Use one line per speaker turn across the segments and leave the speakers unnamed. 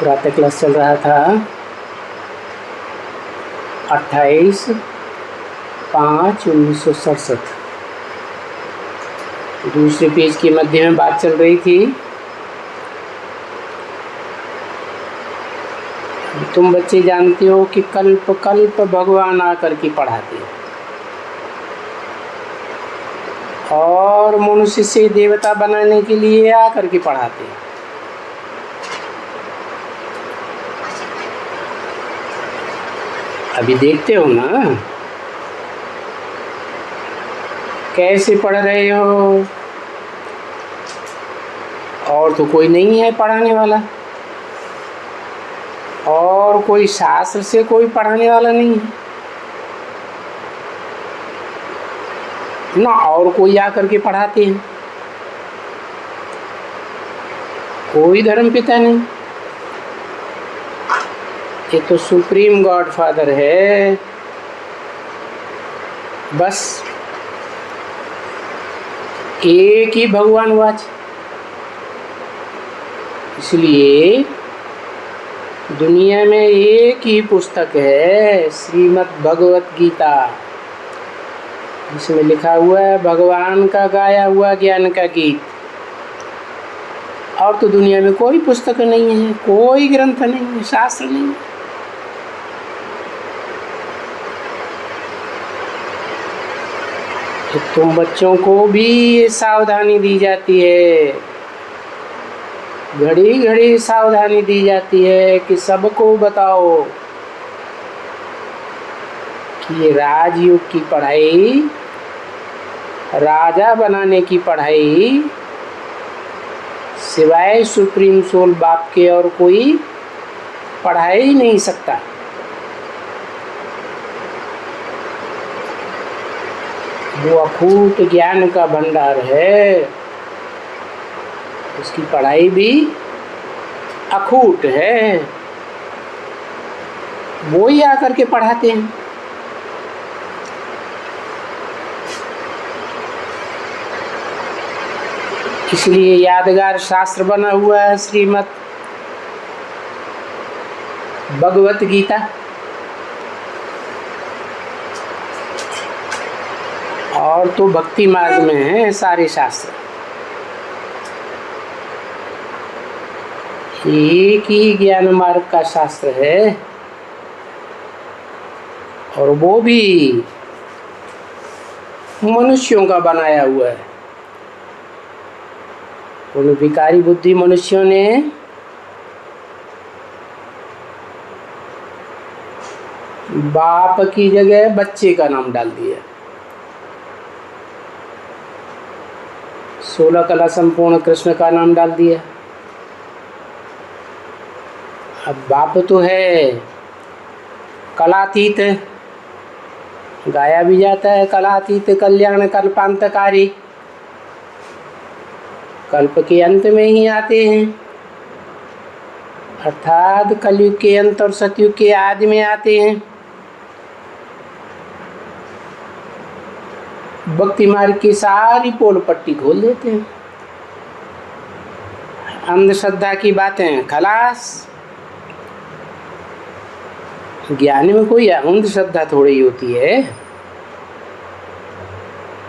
प्रातः क्लास चल रहा था 28/5/1967। दूसरे पेज के मध्य में बात चल रही थी। तुम बच्चे जानते हो कि कल्प कल्प भगवान आकर के पढ़ाते हैं और मनुष्य से देवता बनाने के लिए आकर के पढ़ाते हैं। अभी देखते हो ना कैसे पढ़ रहे हो, और तो कोई नहीं है पढ़ाने वाला, और कोई शास्त्र से कोई पढ़ाने वाला नहीं है ना, और कोई आकर के पढ़ाते हैं। कोई धर्म पिता नहीं, ये तो सुप्रीम गॉड फादर है। बस एक ही भगवान वाच। इसलिए दुनिया में एक ही पुस्तक है, श्रीमद् भगवत गीता, जिसमें लिखा हुआ है भगवान का गाया हुआ ज्ञान का गीत। और तो दुनिया में कोई पुस्तक नहीं है, कोई ग्रंथ नहीं है, शास्त्र नहीं है। तो तुम बच्चों को भी ये सावधानी दी जाती है, घड़ी घड़ी सावधानी दी जाती है कि सबको बताओ कि ये राजयोग की पढ़ाई, राजा बनाने की पढ़ाई सिवाय सुप्रीम सोल बाप के और कोई पढ़ा ही नहीं सकता। वो अखूट ज्ञान का भंडार है, उसकी पढ़ाई भी अखूट है, वो ही आकर के पढ़ाते हैं। इसलिए यादगार शास्त्र बना हुआ है श्रीमद् भगवत गीता। और तो भक्ति मार्ग में है सारे शास्त्र। एक ही ज्ञान मार्ग का शास्त्र है, और वो भी मनुष्यों का बनाया हुआ है। उन विकारी बुद्धि मनुष्यों ने बाप की जगह बच्चे का नाम डाल दिया। 16 कला संपूर्ण कृष्ण का नाम डाल दिया। अब बाप तो है कलातीत, गाया भी जाता है कलातीत कल्याण कल्पांतकारी, कल्प के अंत में ही आते हैं, अर्थात कलयुग के अंत और सतयुग के आदि में आते हैं। भक्ति मार्ग की सारी पोल पट्टी खोल देते हैं। अंधश्रद्धा की बातें खलास। ज्ञान में कोई अंधश्रद्धा थोड़ी होती है।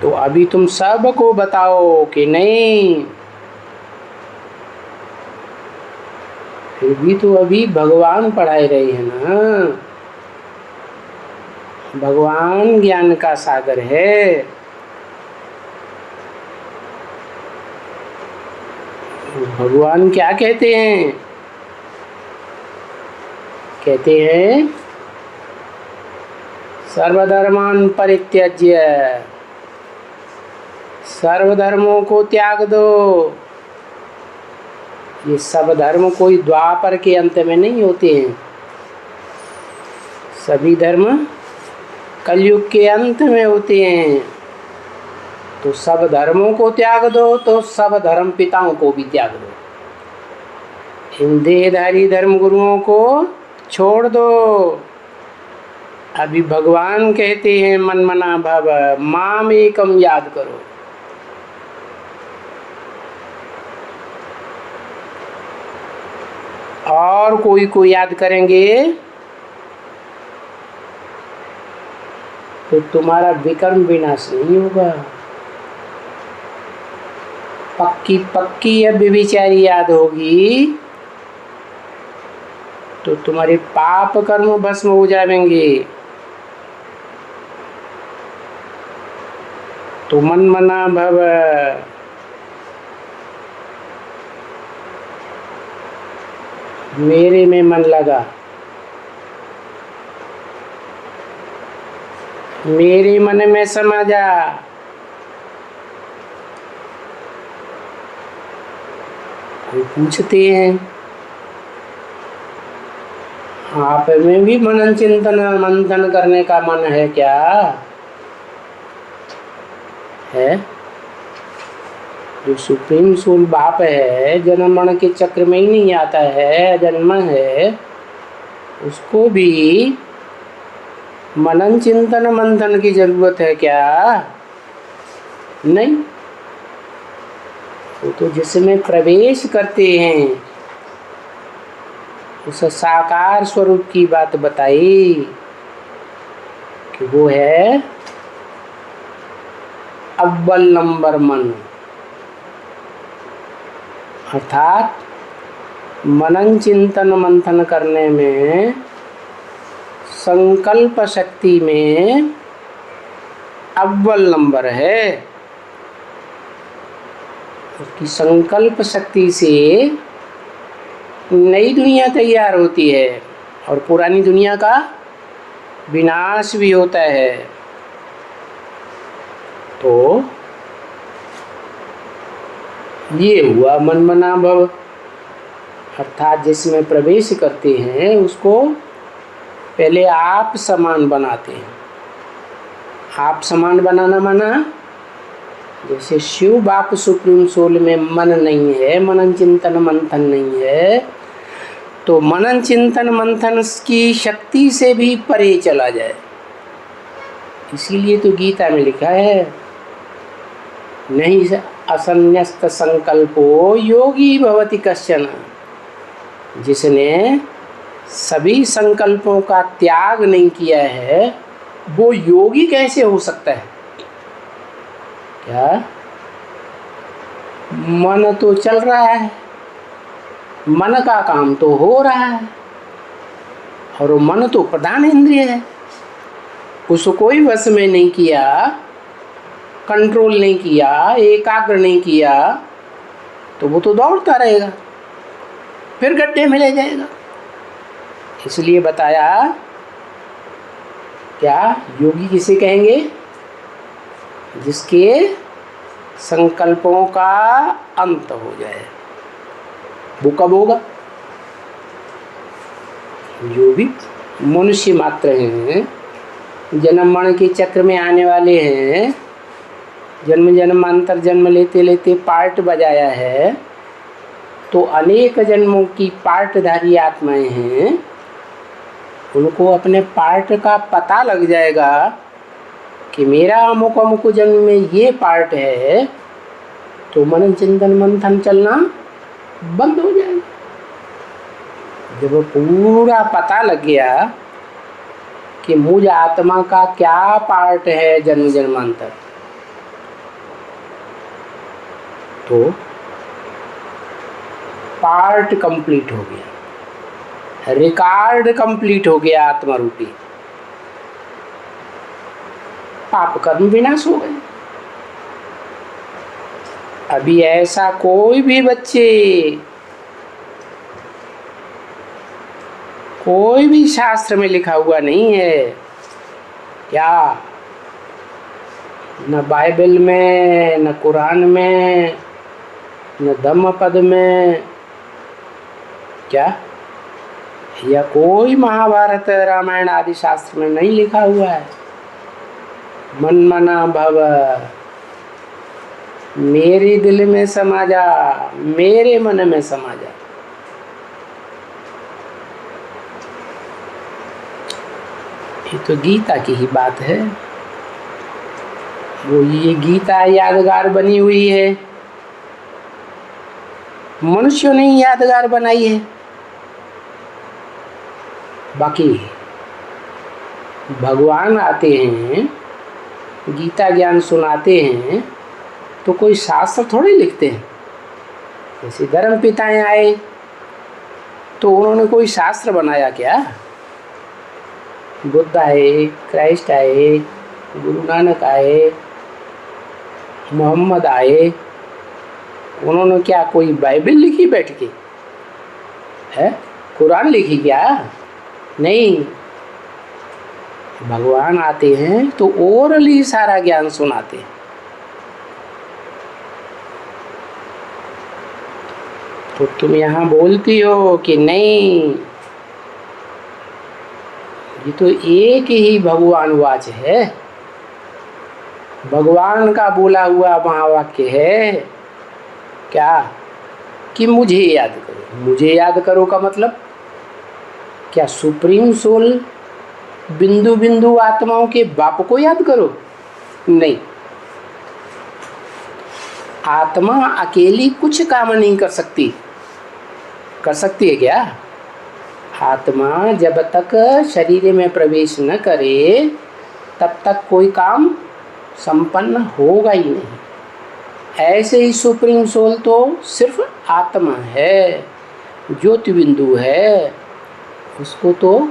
तो अभी तुम सबको बताओ कि नहीं, फिर भी तो अभी भगवान पढ़ाए रहे हैं ना। भगवान ज्ञान का सागर है। भगवान क्या कहते हैं? कहते हैं सर्वधर्मान परित्यज्य, सर्वधर्मों को त्याग दो। ये सब धर्म कोई द्वापर के अंत में नहीं होते हैं, सभी धर्म कलयुग के अंत में होते हैं। तो सब धर्मों को त्याग दो तो सब धर्म पिताओं को भी त्याग दो। इन देहधारी धर्म गुरुओं को छोड़ दो। अभी भगवान कहते हैं मन मना भव माम एकम याद करो। और कोई को याद करेंगे तो तुम्हारा विकर्म विनाश नहीं होगा। पक्की पक्की अब व्यभिचारी याद होगी तो तुम्हारे पाप कर्म भस्म हो जाएंगे। तो मन मना भव, मेरे में मन लगा, मेरे मन में समा जा। कोई पूछते हैं आप में भी मनन चिंतन मंथन करने का मन है क्या? है? जो सुप्रीम सोल बाप है, जन्म मरण के चक्र में ही नहीं आता है, जन्म है, उसको भी मनन चिंतन मंथन की जरूरत है क्या? नहीं। वो तो जिसमें प्रवेश करते हैं उस साकार स्वरूप की बात बताई कि वो है अव्वल नंबर मन, अर्थात मनन चिंतन मंथन करने में, संकल्प शक्ति में अव्वल नंबर है। उसकी संकल्प शक्ति से नई दुनिया तैयार होती है और पुरानी दुनिया का विनाश भी होता है। तो ये हुआ मन मना भव, अर्थात जिसमें प्रवेश करते हैं उसको पहले आप समान बनाते हैं। आप समान बनाना माना जैसे शिव बाप सुप्रीम सोल में मन नहीं है, मनन चिंतन मंथन नहीं है, तो मनन चिंतन मंथन की शक्ति से भी परे चला जाए। इसीलिए तो गीता में लिखा है नहीं असन्यस्त संकल्पो योगी भवति कश्चन। जिसने सभी संकल्पों का त्याग नहीं किया है वो योगी कैसे हो सकता है? क्या मन तो चल रहा है, मन का काम तो हो रहा है, और वो मन तो प्रधान इंद्रिय है, उसको कोई वश में नहीं किया, कंट्रोल नहीं किया, एकाग्र नहीं किया, तो वो तो दौड़ता रहेगा, फिर गड्ढे में ले जाएगा। इसलिए बताया क्या योगी किसे कहेंगे? जिसके संकल्पों का अंत हो जाए। वो कब होगा? जो भी मनुष्य मात्र हैं, जन्म मरण के चक्र में आने वाले हैं, जन्म जन्मांतर जन्म लेते लेते पार्ट बजाया है, तो अनेक जन्मों की पार्टधारी आत्माएं हैं। उनको अपने पार्ट का पता लग जाएगा कि मेरा अमुक अमुक जन्म में ये पार्ट है, तो मनन चिंतन मंथन चलना बंद हो जाएगा। जब पूरा पता लग गया कि मुझ आत्मा का क्या पार्ट है जन्म जन्मांतर, तो पार्ट कंप्लीट हो गया, रिकॉर्ड कंप्लीट हो गया आत्मा रूपी। पाप कर्म विनाश हो गए। अभी ऐसा कोई भी बच्चे, कोई भी शास्त्र में लिखा हुआ नहीं है क्या? न बाइबल में, न कुरान में, न धम्मपद में, क्या या कोई महाभारत रामायण आदि शास्त्र में नहीं लिखा हुआ है मन मना भव, मेरे दिल में समा जा, मेरे मन में समा जा। ये तो गीता की ही बात है। वो ये गीता यादगार बनी हुई है, मनुष्यों ने यादगार बनाई है। बाकी भगवान आते हैं, गीता ज्ञान सुनाते हैं, तो कोई शास्त्र थोड़ी लिखते हैं। जैसे धर्म पिताएँ आए तो उन्होंने कोई शास्त्र बनाया क्या? बुद्ध आए, क्राइस्ट आए, गुरु नानक आए, मोहम्मद आए, उन्होंने क्या कोई बाइबल लिखी बैठ के? है कुरान लिखी क्या? नहीं, भगवान आते हैं तो ओरली सारा ज्ञान सुनाते हैं। तो तुम यहाँ बोलती हो कि नहीं, ये तो एक ही भगवान वाच है, भगवान का बोला हुआ महावाक्य है क्या कि मुझे याद करो। मुझे याद करो का मतलब क्या? सुप्रीम सोल बिंदु बिंदु आत्माओं के बाप को याद करो? नहीं, आत्मा अकेली कुछ काम नहीं कर सकती। कर सकती है क्या? आत्मा जब तक शरीर में प्रवेश न करे तब तक कोई काम संपन्न होगा ही नहीं। ऐसे ही सुप्रीम सोल तो सिर्फ आत्मा है, ज्योति बिंदु है, उसको तो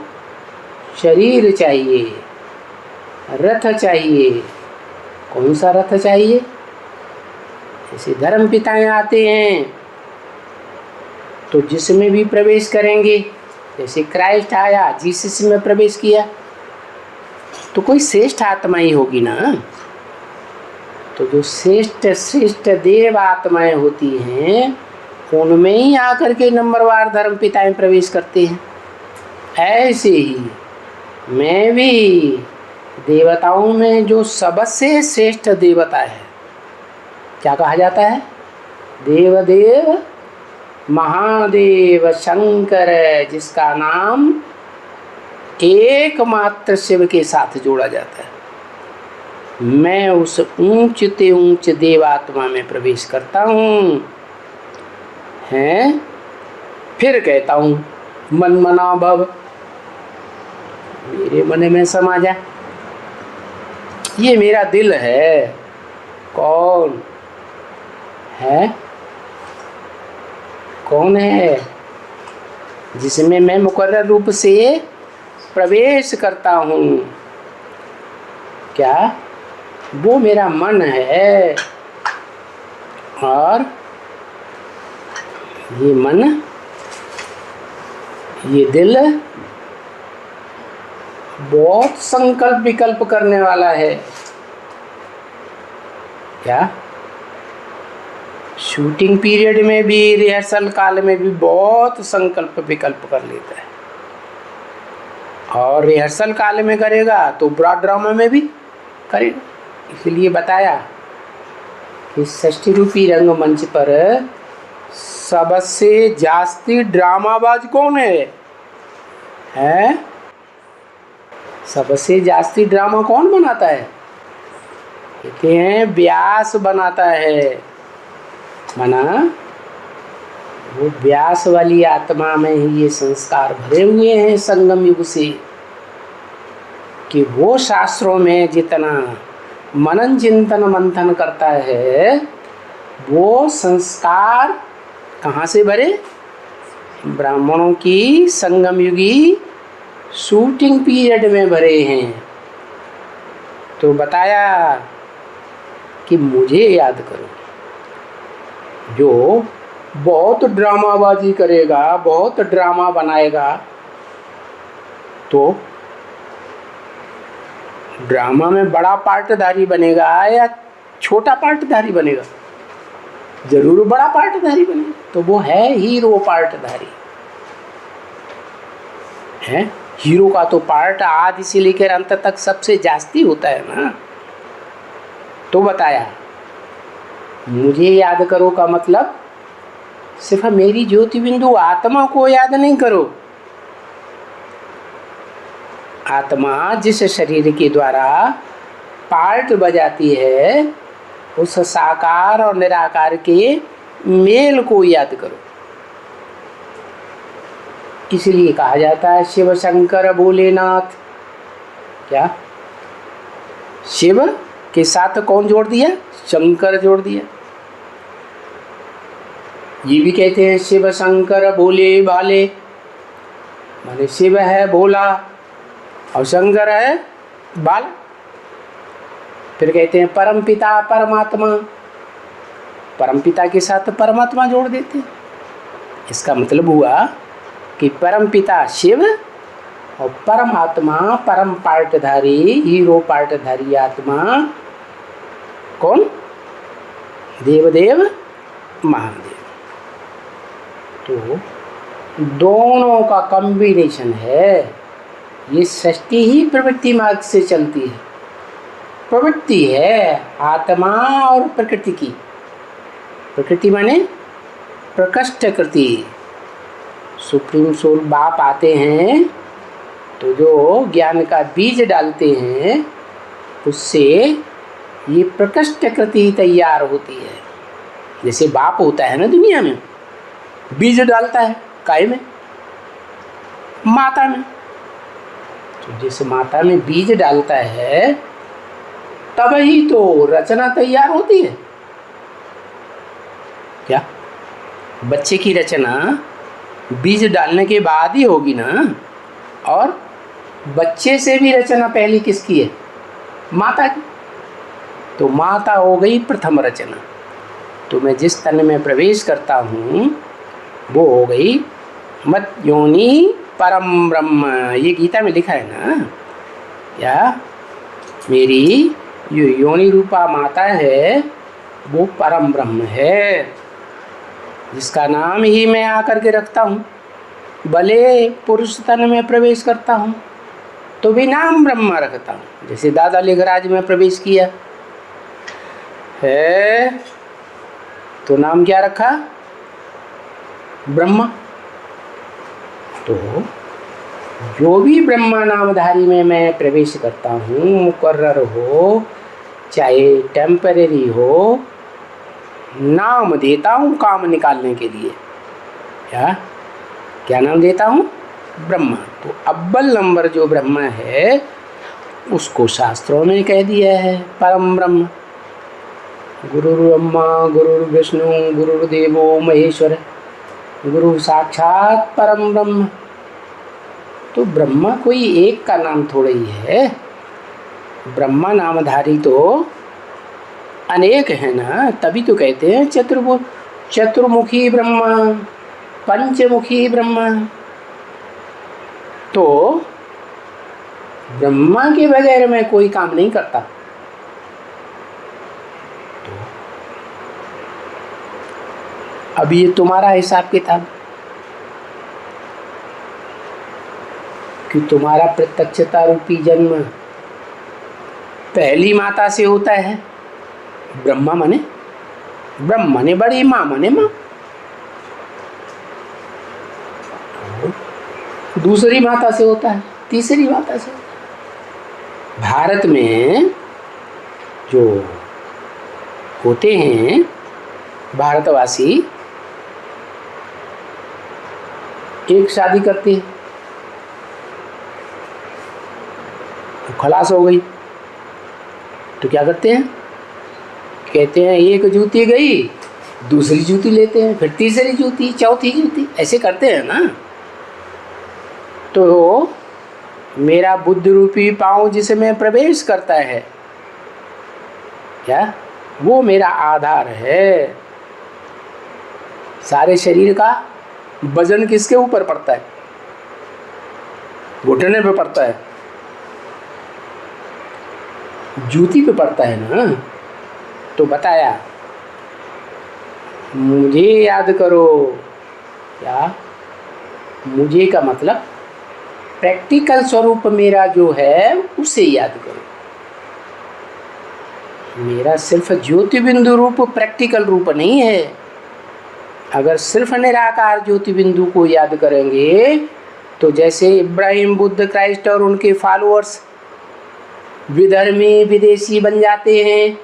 शरीर चाहिए, रथ चाहिए। कौन सा रथ चाहिए? ऐसे धर्म पिताएँ आते हैं तो जिसमें भी प्रवेश करेंगे, जैसे क्राइस्ट आया, जीसस में प्रवेश किया, तो कोई श्रेष्ठ आत्मा ही होगी ना। तो जो श्रेष्ठ देव आत्माएं होती हैं उनमें ही आकर के नंबरवार धर्म पिताएं प्रवेश करते हैं। ऐसे ही मैं भी देवताओं में जो सबसे श्रेष्ठ देवता है, क्या कहा जाता है? देवदेव महादेव शंकर, जिसका नाम एकमात्र शिव के साथ जोड़ा जाता है। मैं उस ऊंचते ऊंच देवात्मा में प्रवेश करता हूँ, हैं? फिर कहता हूँ मन मना भव, मेरे मन में समा जा। ये मेरा दिल है। कौन है? कौन है? जिसमें मैं मुकर्रर रूप से प्रवेश करता हूँ, क्या? वो मेरा मन है। और ये मन, ये दिल बहुत संकल्प विकल्प करने वाला है। क्या? शूटिंग पीरियड में भी, रिहर्सल काल में भी बहुत संकल्प विकल्प कर लेता है। और रिहर्सल काल में करेगा तो ब्रॉड ड्रामा में भी करेगा। इसलिए बताया कि षष्ठी रूपी रंगमंच पर सबसे जास्ती ड्रामाबाज कौन है? हैं? सबसे जास्ती ड्रामा कौन बनाता है? कहते हैं व्यास बनाता है। माना वो व्यास वाली आत्मा में ही ये संस्कार भरे हुए हैं संगम युग से, कि वो शास्त्रों में जितना मनन चिंतन मंथन करता है वो संस्कार कहाँ से भरे? ब्राह्मणों की संगम युगी शूटिंग पीरियड में भरे हैं। तो बताया कि मुझे याद करो। जो बहुत ड्रामाबाजी करेगा, बहुत ड्रामा बनाएगा, तो ड्रामा में बड़ा पार्टधारी बनेगा या छोटा पार्टधारी बनेगा? जरूर बड़ा पार्टधारी बनेगा। तो वो है हीरो पार्टधारी है। हीरो का तो पार्ट आदि से लेकर अंत तक सबसे जास्ती होता है ना। तो बताया मुझे याद करो का मतलब सिर्फ मेरी ज्योति बिंदु आत्मा को याद नहीं करो। आत्मा जिस शरीर के द्वारा पार्ट बजाती है उस साकार और निराकार के मेल को याद करो। इसलिए कहा जाता है शिव शंकर भोलेनाथ। क्या शिव के साथ कौन जोड़ दिया? शंकर जोड़ दिया। ये भी कहते हैं शिव शंकर भोले भाले, माने शिव है भोला और शंकर है बाल। फिर कहते हैं परम पिता परमात्मा, परम पिता के साथ परमात्मा जोड़ देते हैं। इसका मतलब हुआ कि परम पिता शिव और परमात्मा परम पार्टधारी हीरो पार्टधारी आत्मा कौन? देवदेव महादेव। तो दोनों का कॉम्बिनेशन है। ये सृष्टि ही प्रवृत्ति मार्ग से चलती है। प्रवृत्ति है आत्मा और प्रकृति की। प्रकृति माने प्रकृष्ट कृति। सुप्रीम सोल बाप आते हैं तो जो ज्ञान का बीज डालते हैं उससे ये प्रकृष्ट कृति तैयार होती है। जैसे बाप होता है ना दुनिया में, बीज डालता है काय में? माता में। तो जिस माता में बीज डालता है तब ही तो रचना तैयार होती है। क्या बच्चे की रचना बीज डालने के बाद ही होगी ना? और बच्चे से भी रचना पहले किसकी है? माता की। तो माता हो गई प्रथम रचना। तो मैं जिस तन में प्रवेश करता हूँ वो हो गई मत योनि परम ब्रह्म। ये गीता में लिखा है ना? क्या मेरी जो योनि रूपा माता है वो परम ब्रह्म है, जिसका नाम ही मैं आकर के रखता हूँ। भले पुरुष तन में प्रवेश करता हूँ तो भी नाम ब्रह्म रखता हूँ। जैसे दादा लिंगराज में प्रवेश किया है तो नाम क्या रखा? ब्रह्मा। तो जो भी ब्रह्मा नामधारी में मैं प्रवेश करता हूँ, मुकर्रर हो चाहे टेम्परेरी हो, नाम देता हूँ काम निकालने के लिए। क्या नाम देता हूँ? ब्रह्मा। तो अव्वल नंबर जो ब्रह्मा है उसको शास्त्रों में कह दिया है परम ब्रह्म। गुरुर्ब्रह्मा गुरुर्विष्णु गुरुर्देवो महेश्वर गुरु साक्षात परम ब्रह्म। तो ब्रह्मा कोई एक का नाम थोड़ा ही है। ब्रह्मा नामधारी तो अनेक है ना, तभी तो कहते हैं चतुर्मुखी ब्रह्मा पंचमुखी ब्रह्मा। तो ब्रह्मा के बगैर मैं कोई काम नहीं करता। तो अब ये तुम्हारा हिसाब किताब कि तुम्हारा प्रत्यक्षता रूपी जन्म पहली माता से होता है। ब्रह्मा माने ब्रह्म माने बड़ी माँ माने माँ। दूसरी माता से होता है, तीसरी माता से। भारत में जो होते हैं भारतवासी, एक शादी करते हैं तो खलास हो गई तो क्या करते हैं? कहते हैं एक जूती गई, दूसरी जूती लेते हैं, फिर तीसरी जूती, चौथी जूती, ऐसे करते हैं ना। तो मेरा बुद्ध रूपी पाँव जिसमें प्रवेश करता है, क्या वो मेरा आधार है। सारे शरीर का वजन किसके ऊपर पड़ता है? घुटने पे पड़ता है, जूती पे पड़ता है ना। तो बताया मुझे याद करो। क्या मुझे का मतलब प्रैक्टिकल स्वरूप मेरा जो है उसे याद करो। मेरा सिर्फ ज्योति बिंदु रूप प्रैक्टिकल रूप नहीं है। अगर सिर्फ निराकार ज्योति बिंदु को याद करेंगे तो जैसे इब्राहिम बुद्ध क्राइस्ट और उनके फॉलोअर्स विधर्मी विदेशी बन जाते हैं,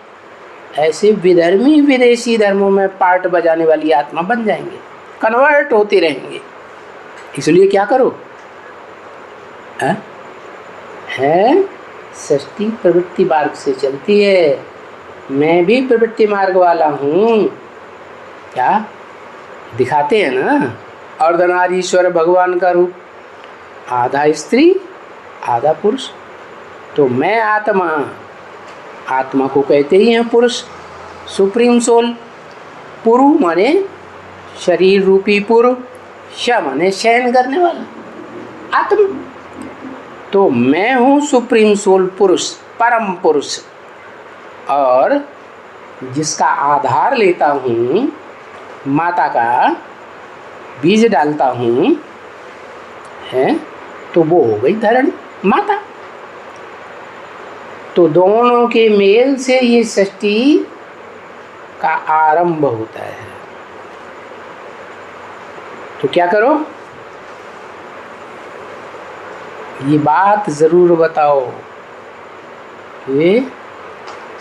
ऐसे विधर्मी विदेशी धर्मों में पार्ट बजाने वाली आत्मा बन जाएंगे, कन्वर्ट होते रहेंगे। इसलिए क्या करो, है सृष्टि प्रवृत्ति मार्ग से चलती है, मैं भी प्रवृत्ति मार्ग वाला हूँ। क्या दिखाते हैं ना, अर्धनारीश्वर भगवान का रूप, आधा स्त्री आधा पुरुष। तो मैं आत्मा, आत्मा को कहते ही हैं पुरुष, सुप्रीम सोल। पुरु माने शरीर रूपी पुरु, श माने शयन करने वाला, आत्मा। तो मैं हूँ सुप्रीम सोल पुरुष, परम पुरुष, और जिसका आधार लेता हूँ, माता का बीज डालता हूँ, है तो वो हो गई धरणी माता। तो दोनों के मेल से ये सृष्टि का आरंभ होता है। तो क्या करो, ये बात जरूर बताओ, ये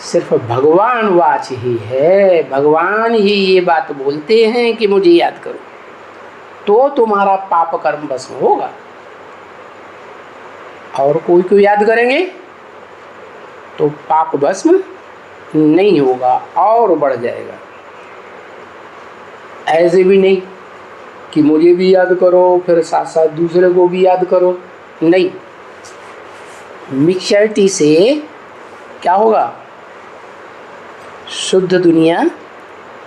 सिर्फ भगवान वाच ही है, भगवान ही ये बात बोलते हैं कि मुझे याद करो, तो तुम्हारा पाप कर्म भस्म होगा। और कोई याद करेंगे तो पाप भस्म नहीं होगा और बढ़ जाएगा। ऐसे भी नहीं कि मुझे भी याद करो फिर साथ साथ दूसरे को भी याद करो, नहीं। मिक्सचरिटी से क्या होगा, शुद्ध दुनिया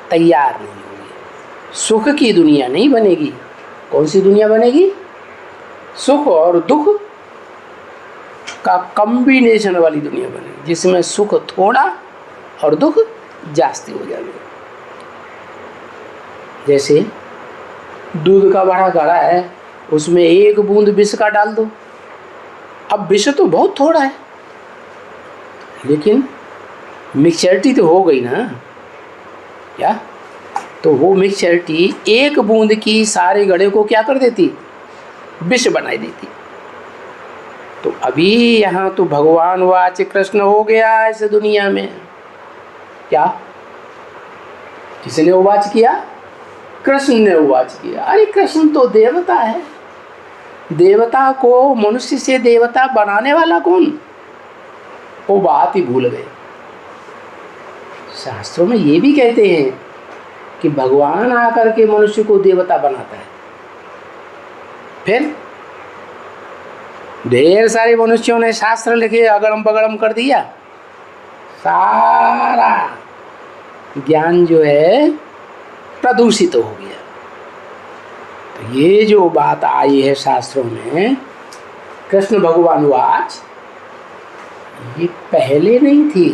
तैयार नहीं होगी, सुख की दुनिया नहीं बनेगी। कौन सी दुनिया बनेगी, सुख और दुख का कॉम्बिनेशन वाली दुनिया बनेगी, जिसमें सुख थोड़ा और दुख जास्ती हो जाएगा। जैसे दूध का बड़ा घड़ा है, उसमें एक बूंद विष का डाल दो, अब विष तो बहुत थोड़ा है, लेकिन मिक्सचरिटी तो हो गई ना, क्या? तो वो मिक्सचरिटी एक बूंद की सारे घड़े को क्या कर देती, विष बनाई देती। तो अभी यहाँ तो भगवान वाच कृष्ण हो गया इस दुनिया में। क्या किसने उवाच किया, कृष्ण ने उवाच किया। अरे कृष्ण तो देवता है, देवता को मनुष्य से देवता बनाने वाला कौन, वो बात ही भूल गए। शास्त्रों में ये भी कहते हैं कि भगवान आकर के मनुष्य को देवता बनाता है। फिर ढेर सारे मनुष्यों ने शास्त्र लिखे, अगड़म बगड़म कर दिया, सारा ज्ञान जो है प्रदूषित हो गया। तो ये जो बात आई है शास्त्रों में, कृष्ण भगवान वाच, ये पहले नहीं थी।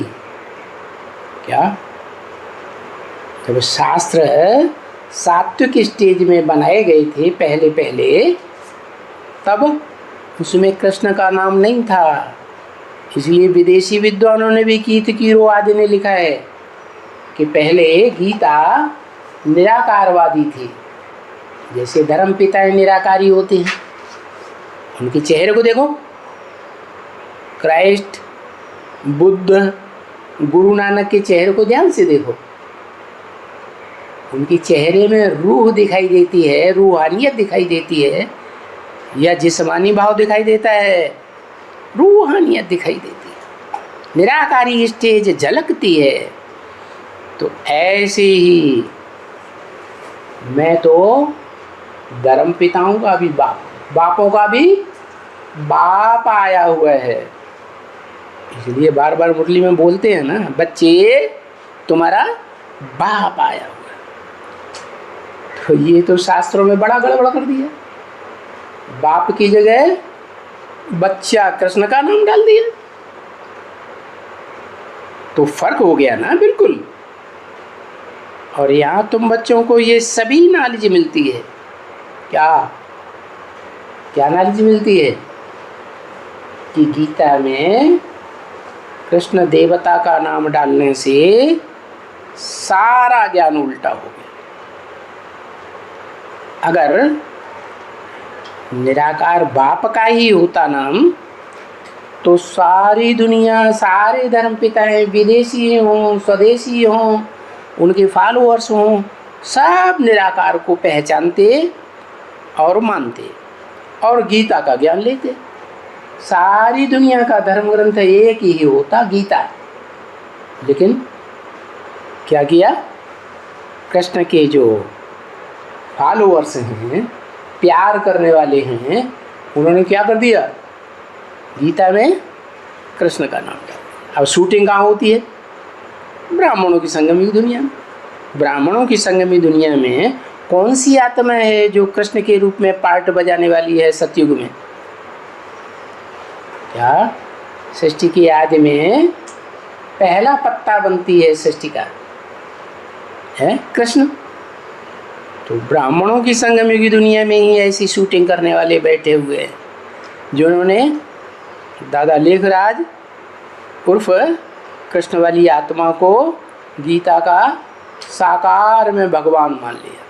क्या? जब शास्त्र सात्विक स्टेज में बनाए गए थे पहले पहले, तब उसमें कृष्ण का नाम नहीं था। इसलिए विदेशी विद्वानों ने भी, कीर्तिकीरो आदि ने लिखा है कि पहले गीता निराकारवादी थी। जैसे धर्म पिताएं निराकारी होते हैं, उनके चेहरे को देखो, क्राइस्ट, बुद्ध, गुरु नानक के चेहरे को ध्यान से देखो, उनके चेहरे में रूह दिखाई देती है, रूहानियत दिखाई देती है, या जिस्मानी भाव दिखाई देता है, रूहानियत दिखाई देती है, निराकारी स्टेज झलकती है। तो ऐसे ही मैं तो धर्म पिताओं का भी बाप, बापों का भी बाप आया हुआ है। इसलिए बार बार मुरली में बोलते हैं ना, बच्चे तुम्हारा बाप आया हुआ है। तो ये तो शास्त्रों में बड़ा गड़बड़ कर दिया, बाप की जगह बच्चा कृष्ण का नाम डाल दिया। तो फर्क हो गया ना बिल्कुल। और यहाँ तुम बच्चों को ये सभी नॉलेज मिलती है। क्या क्या नॉलेज मिलती है कि गीता में कृष्ण देवता का नाम डालने से सारा ज्ञान उल्टा हो गया। अगर निराकार बाप का ही होता नाम, तो सारी दुनिया, सारे धर्म पिताएं, विदेशी हों स्वदेशी हों, उनके फॉलोअर्स हों, सब निराकार को पहचानते और मानते। और गीता का ज्ञान लेते। सारी दुनिया का धर्म ग्रंथ एक ही होता, गीता। लेकिन क्या किया, कृष्ण के जो फॉलोअर्स हैं, प्यार करने वाले हैं, उन्होंने क्या कर दिया, गीता में कृष्ण का नाम डाल। अब शूटिंग कहाँ होती है, ब्राह्मणों की संगमी दुनिया में। ब्राह्मणों की संगमी दुनिया में कौन सी आत्मा है जो कृष्ण के रूप में पार्ट बजाने वाली है सतयुग में? क्या सृष्टि की आदि में पहला पत्ता बनती है सृष्टि का, है कृष्ण। तो ब्राह्मणों की संगमी की दुनिया में ही ऐसी शूटिंग करने वाले बैठे हुए हैं, जिन्होंने दादा लेखराज उर्फ कृष्ण वाली आत्मा को गीता का साकार में भगवान मान लिया।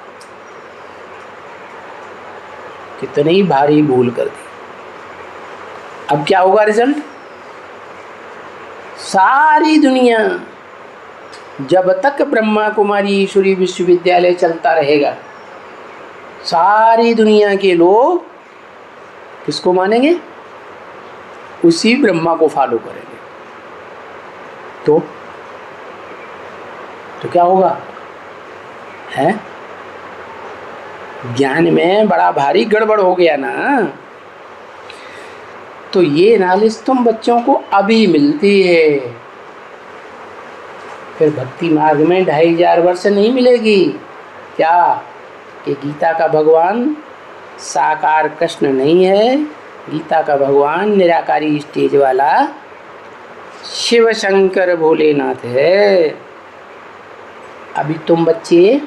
कितनी भारी भूल कर दी। अब क्या होगा रिजल्ट? सारी दुनिया, जब तक ब्रह्मा कुमारी ईश्वरी विश्वविद्यालय चलता रहेगा, सारी दुनिया के लोग किसको मानेंगे? उसी ब्रह्मा को फॉलो करेंगे। तो क्या होगा, है ज्ञान में बड़ा भारी गड़बड़ हो गया ना। तो ये नॉलेज तुम बच्चों को अभी मिलती है, फिर भक्ति मार्ग में 2500 वर्ष नहीं मिलेगी। क्या कि गीता का भगवान साकार कृष्ण नहीं है, गीता का भगवान निराकारी स्टेज वाला शिव शंकर भोलेनाथ है। अभी तुम बच्चे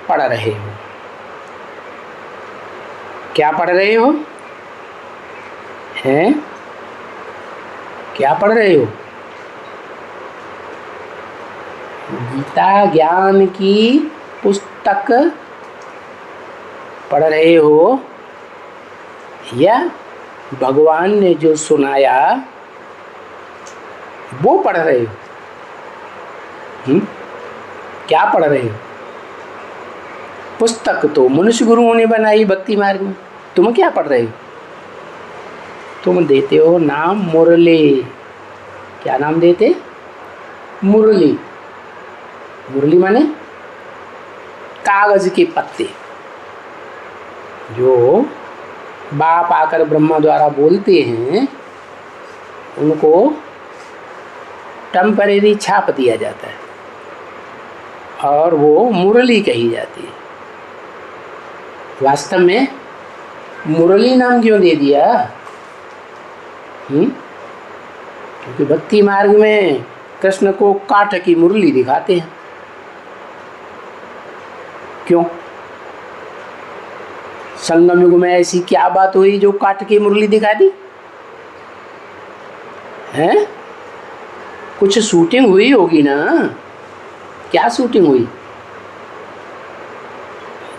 पढ़ रहे हो, क्या पढ़ रहे हो, हैं क्या पढ़ रहे हो? गीता ज्ञान की पुस्तक पढ़ रहे हो, या भगवान ने जो सुनाया वो पढ़ रहे हो? क्या पढ़ रहे हो? पुस्तक तो मनुष्य गुरुओं ने बनाई भक्ति मार्ग में, तुम क्या पढ़ रहे हो? तुम देते हो नाम मुरली। क्या नाम देते? मुरली। मुरली माने कागज के पत्ते, जो बाप आकर ब्रह्मा द्वारा बोलते हैं, उनको टेम्परेरी छाप दिया जाता है और वो मुरली कही जाती है। वास्तव में मुरली नाम क्यों दे दिया? क्योंकि भक्ति मार्ग में कृष्ण को काठ की मुरली दिखाते हैं। क्यों? संगम युग में ऐसी क्या बात हुई जो काठ की मुरली दिखा दी? हैं? कुछ शूटिंग हुई होगी ना। क्या शूटिंग हुई?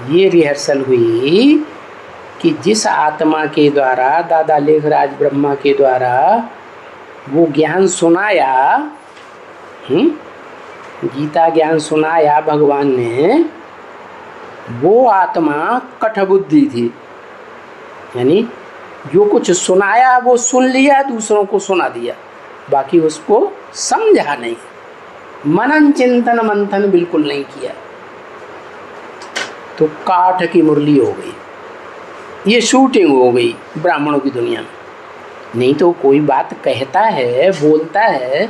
ये रिहर्सल हुई कि जिस आत्मा के द्वारा दादा लेखराज ब्रह्मा के द्वारा वो ज्ञान सुनाया, गीता ज्ञान सुनाया भगवान ने, वो आत्मा कठबुद्धि थी। यानी जो कुछ सुनाया वो सुन लिया, दूसरों को सुना दिया, बाकी उसको समझा नहीं, मनन चिंतन मंथन बिल्कुल नहीं किया। तो काठ की मुरली हो गई, ये शूटिंग हो गई ब्राह्मणों की दुनिया में। नहीं तो कोई बात कहता है, बोलता है,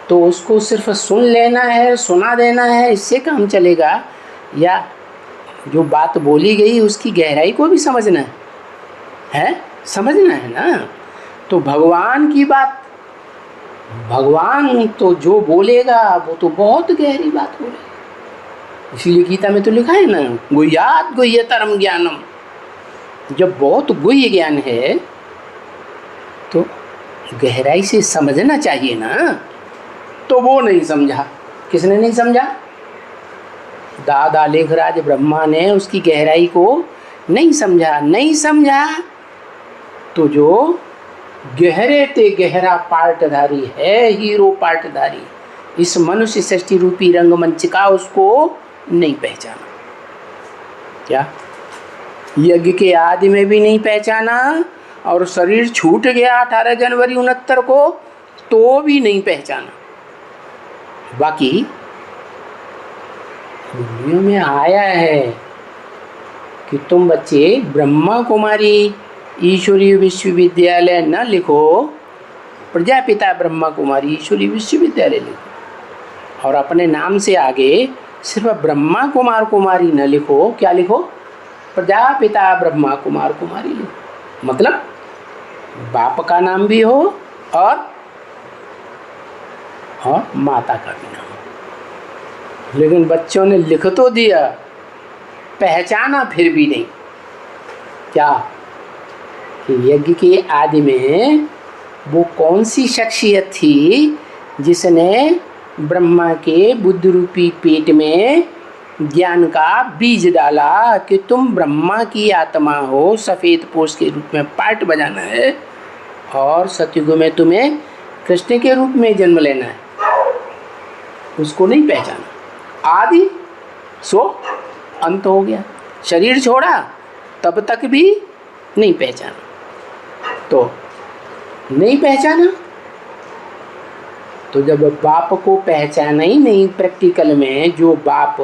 तो उसको सिर्फ सुन लेना है, सुना देना है, इससे काम चलेगा? या जो बात बोली गई उसकी गहराई को भी समझना है, समझना है ना। तो भगवान की बात, भगवान तो जो बोलेगा वो तो बहुत गहरी बात बोलेगा। इसीलिए गीता में तो लिखा है ना, गुह्यात् गुह्यतरम ज्ञानम। जब बहुत गुह्य ज्ञान है तो गहराई से समझना चाहिए ना। तो वो नहीं समझा। किसने नहीं समझा? दादा लेखराज ब्रह्मा ने उसकी गहराई को नहीं समझा। नहीं समझा तो जो गहरे ते गहरा पार्टधारी है, हीरो पार्टधारी, इस मनुष्य सृष्टि रूपी रंगमंच का, उसको नहीं पहचाना। क्या यज्ञ के आदि में भी नहीं पहचाना, और शरीर छूट गया 18 जनवरी 69 को तो भी नहीं पहचाना। बाकी दुनिया में आया है कि तुम बच्चे ब्रह्मा कुमारी ईश्वरीय विश्वविद्यालय न लिखो, प्रजापिता ब्रह्मा कुमारी ईश्वरीय विश्वविद्यालय लिखो, और अपने नाम से आगे सिर्फ ब्रह्मा कुमार कुमारी न लिखो। क्या लिखो? प्रजापिता ब्रह्मा कुमार कुमारी लिखो। मतलब बाप का नाम भी हो और माता का भी नाम हो। लेकिन बच्चों ने लिख तो दिया, पहचाना फिर भी नहीं। क्या कि यज्ञ के आदि में वो कौन सी शख्सियत थी जिसने ब्रह्मा के बुद्ध रूपी पेट में ज्ञान का बीज डाला कि तुम ब्रह्मा की आत्मा हो, सफ़ेद पोष के रूप में पार्ट बजाना है, और सतयुग में तुम्हें कृष्ण के रूप में जन्म लेना है। उसको नहीं पहचाना। आदि सो अंत हो गया। शरीर छोड़ा तब तक भी नहीं पहचाना। तो नहीं पहचाना, तो जब बाप को पहचाना ही नहीं प्रैक्टिकल में, जो बाप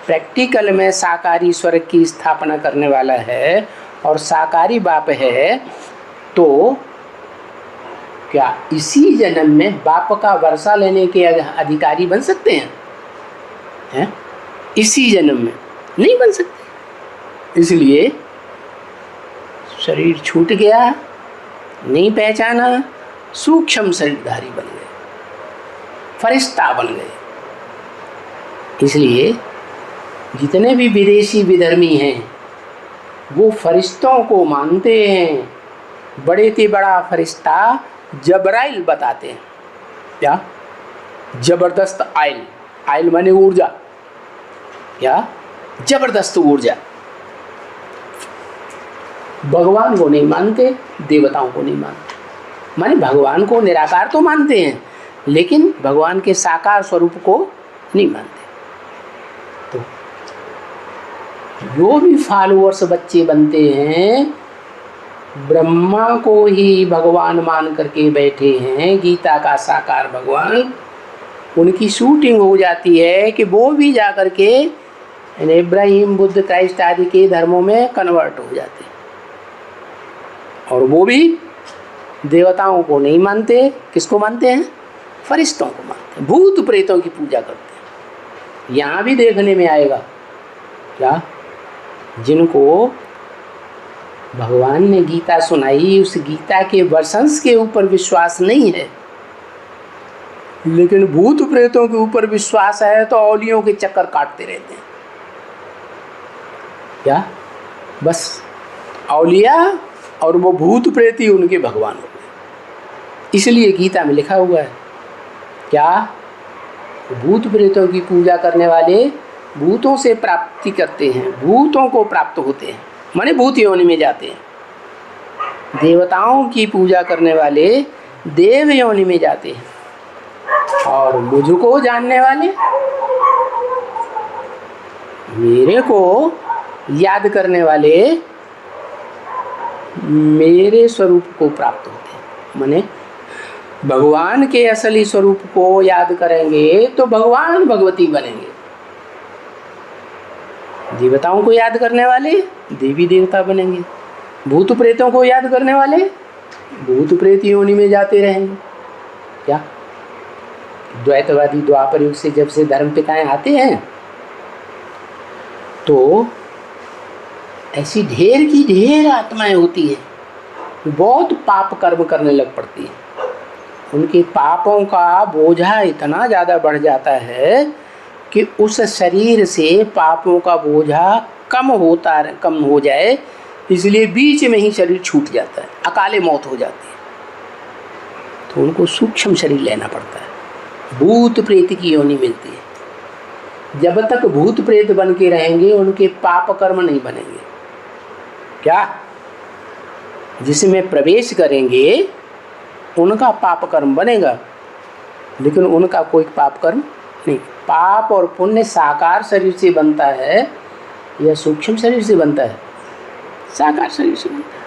प्रैक्टिकल में साकारी स्वर्ग की स्थापना करने वाला है और साकारी बाप है, तो क्या इसी जन्म में बाप का वर्षा लेने के अधिकारी बन सकते हैं? इसी जन्म में नहीं बन सकते। इसलिए शरीर छूट गया, नहीं पहचाना, सूक्ष्म शरीरधारी बन गए, फरिश्ता बन गए। इसलिए जितने भी विदेशी विधर्मी हैं वो फरिश्तों को मानते हैं। बड़े से बड़ा फरिश्ता जबराइल बताते हैं। क्या? जबरदस्त आइल। आइल माने ऊर्जा। क्या? जबरदस्त ऊर्जा। भगवान को नहीं मानते, देवताओं को नहीं मानते। माने भगवान को निराकार तो मानते हैं, लेकिन भगवान के साकार स्वरूप को नहीं मानते। तो जो भी फॉलोअर्स बच्चे बनते हैं, ब्रह्मा को ही भगवान मान करके बैठे हैं, गीता का साकार भगवान, उनकी शूटिंग हो जाती है कि वो भी जा कर के इब्राहिम, बुद्ध, क्राइस्ट आदि के धर्मों में कन्वर्ट हो जाते हैं। और वो भी देवताओं को नहीं मानते। किसको मानते हैं? फरिश्तों को मानते हैं, भूत प्रेतों की पूजा करते हैं। यहाँ भी देखने में आएगा क्या, जिनको भगवान ने गीता सुनाई, उस गीता के वर्षंस के ऊपर विश्वास नहीं है, लेकिन भूत प्रेतों के ऊपर विश्वास है, तो औलियों के चक्कर काटते रहते हैं। क्या? बस औलिया और वो भूत प्रेत ही उनके भगवान हो गए। इसलिए गीता में लिखा हुआ है क्या, भूत प्रेतों की पूजा करने वाले भूतों से प्राप्ति करते हैं, भूतों को प्राप्त होते हैं, माने भूत योनि में जाते हैं। देवताओं की पूजा करने वाले देव योनि में जाते हैं, और मुझको जानने वाले, मेरे को याद करने वाले मेरे स्वरूप को प्राप्त होते हैं। माने भगवान के असली स्वरूप को याद करेंगे तो भगवान भगवती बनेंगे। देवताओं को याद करने वाले देवी देवता बनेंगे, भूत प्रेतों को याद करने वाले भूत प्रेत योनि में जाते रहेंगे। क्या? द्वैतवादी द्वापर युग से जब से धर्म पिताएं आते हैं, तो ऐसी ढेर की ढेर आत्माएं होती हैं, बहुत पाप कर्म करने लग पड़ती हैं। उनके पापों का बोझा इतना ज़्यादा बढ़ जाता है कि उस शरीर से पापों का बोझा कम हो जाए, इसलिए बीच में ही शरीर छूट जाता है, अकाले मौत हो जाती है। तो उनको सूक्ष्म शरीर लेना पड़ता है, भूत प्रेत की योनि मिलती है। जब तक भूत प्रेत बन के रहेंगे, उनके पाप कर्म नहीं बनेंगे। क्या? जिसमें प्रवेश करेंगे उनका पाप कर्म बनेगा, लेकिन उनका कोई पाप कर्म नहीं। पाप और पुण्य साकार शरीर से बनता है या सूक्ष्म शरीर से बनता है? साकार शरीर से बनता है।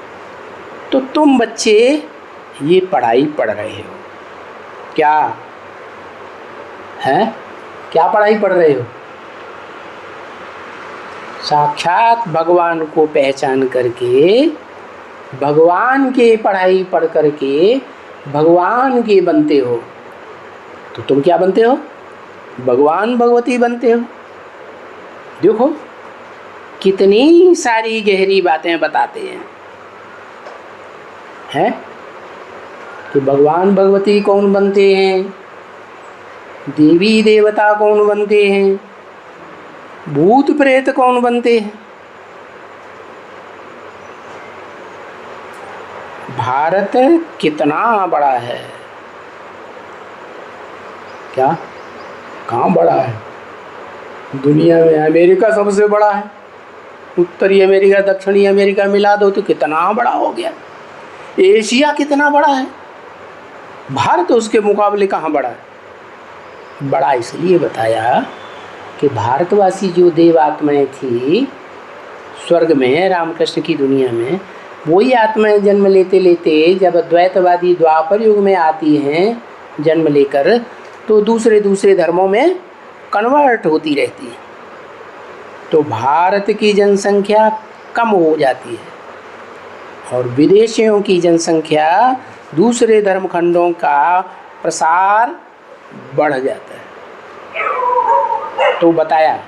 तो तुम बच्चे ये पढ़ाई पढ़ रहे हो, क्या है? क्या पढ़ाई पढ़ रहे हो? साक्षात भगवान को पहचान करके, भगवान के पढ़ाई पढ़ करके भगवान के बनते हो। तो तुम क्या बनते हो? भगवान भगवती बनते हो। देखो कितनी सारी गहरी बातें बताते हैं कि भगवान भगवती कौन बनते हैं, देवी देवता कौन बनते हैं, भूत प्रेत कौन बनते हैं। भारत कितना बड़ा है, क्या कहाँ बड़ा है? दुनिया में अमेरिका सबसे बड़ा है, उत्तरी अमेरिका दक्षिणी अमेरिका मिला दो तो कितना बड़ा हो गया। एशिया कितना बड़ा है, भारत उसके मुकाबले कहाँ बड़ा है? बड़ा इसलिए बताया कि भारतवासी जो देव आत्माएं थी स्वर्ग में, रामकृष्ण की दुनिया में, वही आत्माएं जन्म लेते लेते जब द्वैतवादी द्वापर युग में आती हैं जन्म लेकर, तो दूसरे दूसरे धर्मों में कन्वर्ट होती रहती है। तो भारत की जनसंख्या कम हो जाती है और विदेशियों की जनसंख्या, दूसरे धर्मखंडों का प्रसार बढ़ जाता है। तो बताया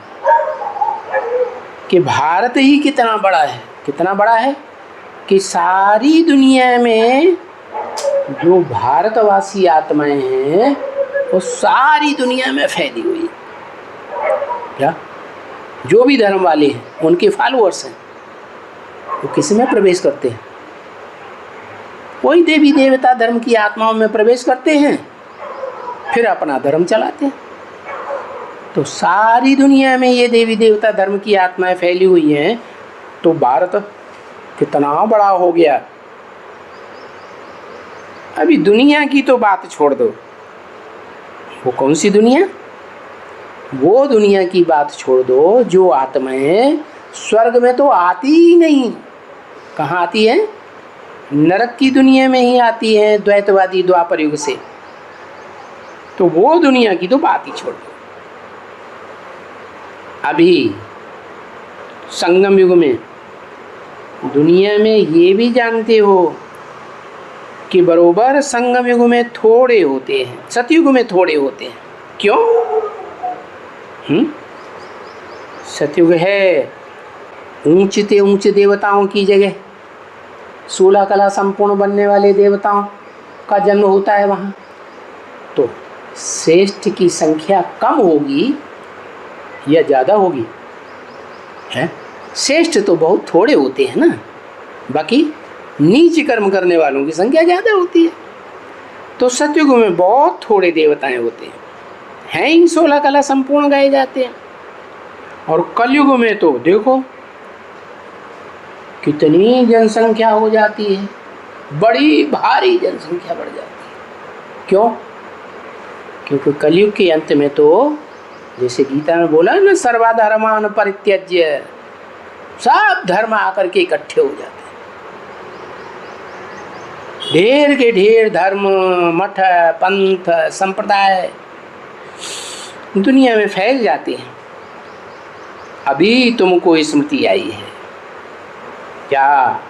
कि भारत ही कितना बड़ा है, कितना बड़ा है कि सारी दुनिया में जो भारतवासी आत्माएं हैं वो सारी दुनिया में फैली हुई। क्या जो भी धर्म वाले हैं उनके फॉलोअर्स हैं, वो किस में प्रवेश करते हैं? कोई देवी देवता धर्म की आत्माओं में प्रवेश करते हैं, फिर अपना धर्म चलाते हैं। तो सारी दुनिया में ये देवी देवता धर्म की आत्माएं फैली हुई हैं, तो भारत कितना बड़ा हो गया। अभी दुनिया की तो बात छोड़ दो, वो कौन सी दुनिया? वो दुनिया की बात छोड़ दो जो आत्माएं स्वर्ग में तो आती ही नहीं। कहाँ आती है? नरक की दुनिया में ही आती है, द्वैतवादी द्वापर युग से। तो वो दुनिया की तो बात ही छोड़ दो। अभी संगम युग में दुनिया में ये भी जानते हो कि बरोबर संगम युग में थोड़े होते हैं, सतयुग में थोड़े होते हैं। क्यों? सतयुग है ऊंचते ऊंचे देवताओं की जगह, 16 कला संपूर्ण बनने वाले देवताओं का जन्म होता है वहाँ। तो श्रेष्ठ की संख्या कम होगी या ज़्यादा होगी? है श्रेष्ठ तो बहुत थोड़े होते हैं ना, बाकी नीच कर्म करने वालों की संख्या ज़्यादा होती है। तो सतयुग में बहुत थोड़े देवताएं होते हैं ही 16 कला संपूर्ण गाए जाते हैं। और कलयुग में तो देखो कितनी जनसंख्या हो जाती है, बड़ी भारी जनसंख्या बढ़ जाती है। क्यों? क्योंकि कलयुग के अंत में तो जैसे गीता में बोला ना, सर्वधर्मान परित्यज्य, सब धर्म आकर के इकट्ठे हो जाते हैं। ढेर के ढेर धर्म, मठ, पंथ, संप्रदाय दुनिया में फैल जाते हैं। अभी तुमको स्मृति आई है क्या?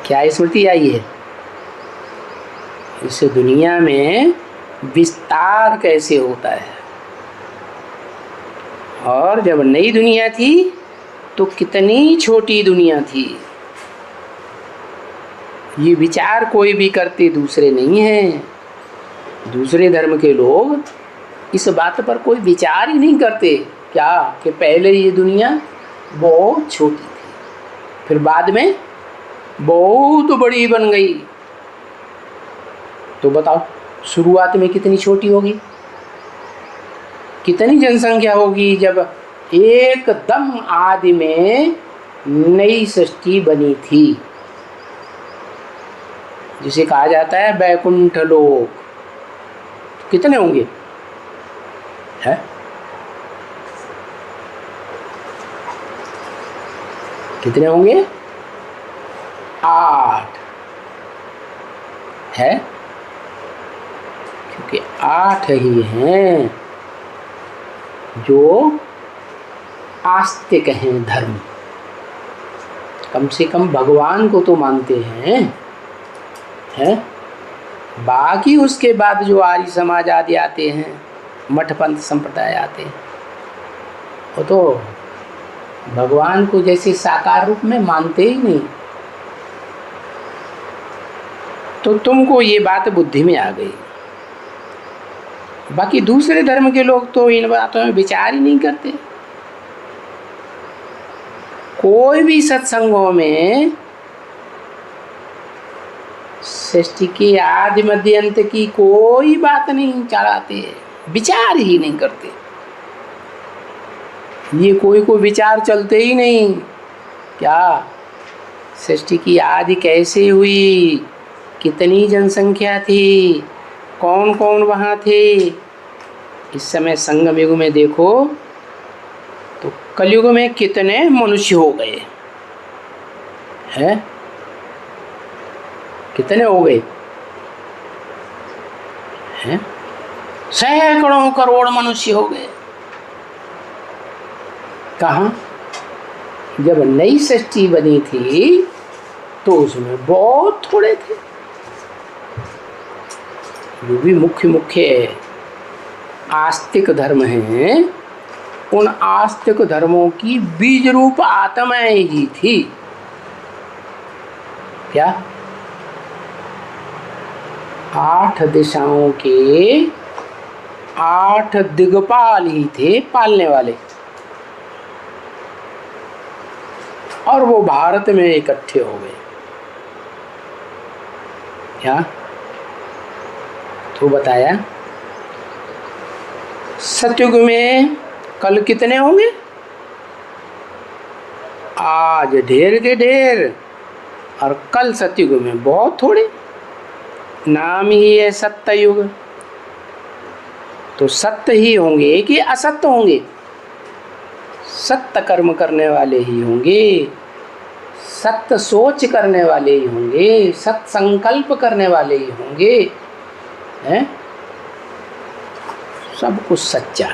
क्या स्मृति आई है? इस दुनिया में विस्तार कैसे होता है। और जब नई दुनिया थी तो कितनी छोटी दुनिया थी। ये विचार कोई भी करते दूसरे नहीं हैं। दूसरे धर्म के लोग इस बात पर कोई विचार ही नहीं करते क्या कि पहले ये दुनिया बहुत छोटी थी, फिर बाद में बहुत बड़ी बन गई। तो बताओ शुरुआत में कितनी छोटी होगी, कितनी जनसंख्या होगी जब एकदम आदि में नई सृष्टि बनी थी, जिसे कहा जाता है वैकुंठ लोक। तो कितने होंगे? है कितने होंगे? 8 है, क्योंकि 8 ही हैं जो आस्तिक हैं धर्म। कम से कम भगवान को तो मानते हैं। बाकी उसके बाद जो आर्य समाज आदि आते हैं, मठपंथ संप्रदाय आते हैं, वो तो भगवान को जैसे साकार रूप में मानते ही नहीं। तो तुमको ये बात बुद्धि में आ गई। बाकी दूसरे धर्म के लोग तो इन बातों में विचार ही नहीं करते। कोई भी सत्संगों में सृष्टि के आदि मध्य अंत की कोई बात नहीं चढ़ाते, विचार ही नहीं करते। ये कोई विचार चलते ही नहीं। क्या सृष्टि की आदि कैसे हुई, कितनी जनसंख्या थी, कौन कौन वहाँ थे। इस समय संगम युग में देखो तो कलयुग में कितने मनुष्य हो गए हैं, कितने हो गए हैं? सैकड़ों करोड़ मनुष्य हो गए। कहाँ? जब नई सृष्टि बनी थी तो उसमें बहुत थोड़े थे। जो भी मुख्य आस्तिक धर्म हैं, उन आस्तिक धर्मों की बीज रूप आत्माएं ही थी। क्या? 8 दिशाओं के 8 दिग्पाल ही थे, पालने वाले। और वो भारत में इकट्ठे हो गए। क्या? तो बताया सतयुग में कल कितने होंगे? आज ढेर के ढेर, और कल सतयुग में बहुत थोड़े। नाम ही है सत्ययुग। तो सत्य ही होंगे कि असत्य होंगे? सत्य कर्म करने वाले ही होंगे, सत्य सोच करने वाले ही होंगे, सत्य संकल्प करने वाले ही होंगे, हैं? सब कुछ सच्चा।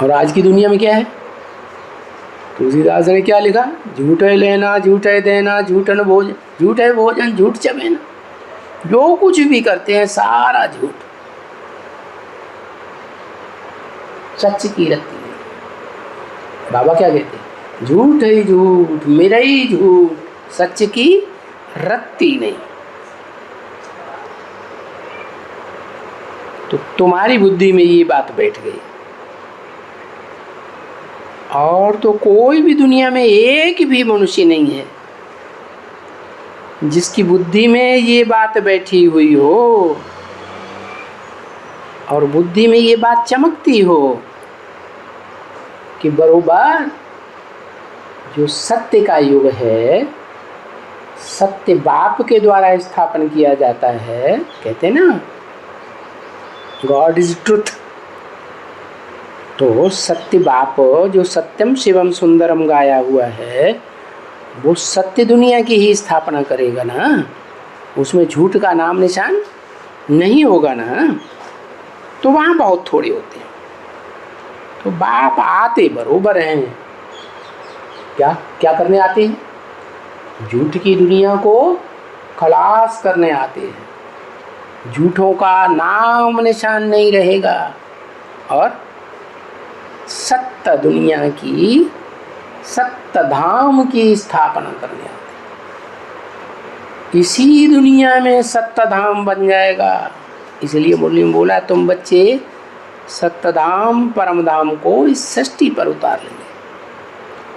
और आज की दुनिया में क्या है? तुलसीदास ने क्या लिखा? झूठे लेना, झूठे देना, झूठन भोजन, झूठे भोजन, झूठ चबेना। जो कुछ भी करते हैं सारा झूठ। सच की रत्ती नहीं। बाबा क्या कहते हैं? झूठ ही झूठ, मेरा ही झूठ, सच की रत्ती नहीं। तो तुम्हारी बुद्धि में ये बात बैठ गई। और तो कोई भी दुनिया में एक भी मनुष्य नहीं है जिसकी बुद्धि में ये बात बैठी हुई हो और बुद्धि में ये बात चमकती हो कि बरोबर जो सत्य का युग है, सत्य बाप के द्वारा स्थापन किया जाता है। कहते हैं ना, गॉड इज ट्रुथ। तो सत्य बाप जो सत्यम शिवम सुंदरम गाया हुआ है, वो सत्य दुनिया की ही स्थापना करेगा ना। उसमें झूठ का नाम निशान नहीं होगा ना। तो वहाँ बहुत थोड़े होते हैं। तो बाप आते बरोबर हैं। क्या क्या करने आते हैं? झूठ की दुनिया को खलास करने आते हैं। झूठों का नाम निशान नहीं रहेगा और सत्य दुनिया की, सत्य धाम की स्थापना करने आते। इसी दुनिया में सत्य धाम बन जाएगा। इसलिए मुरली में बोला, तुम बच्चे सत्य धाम परम धाम को इस सृष्टि पर उतार लेंगे।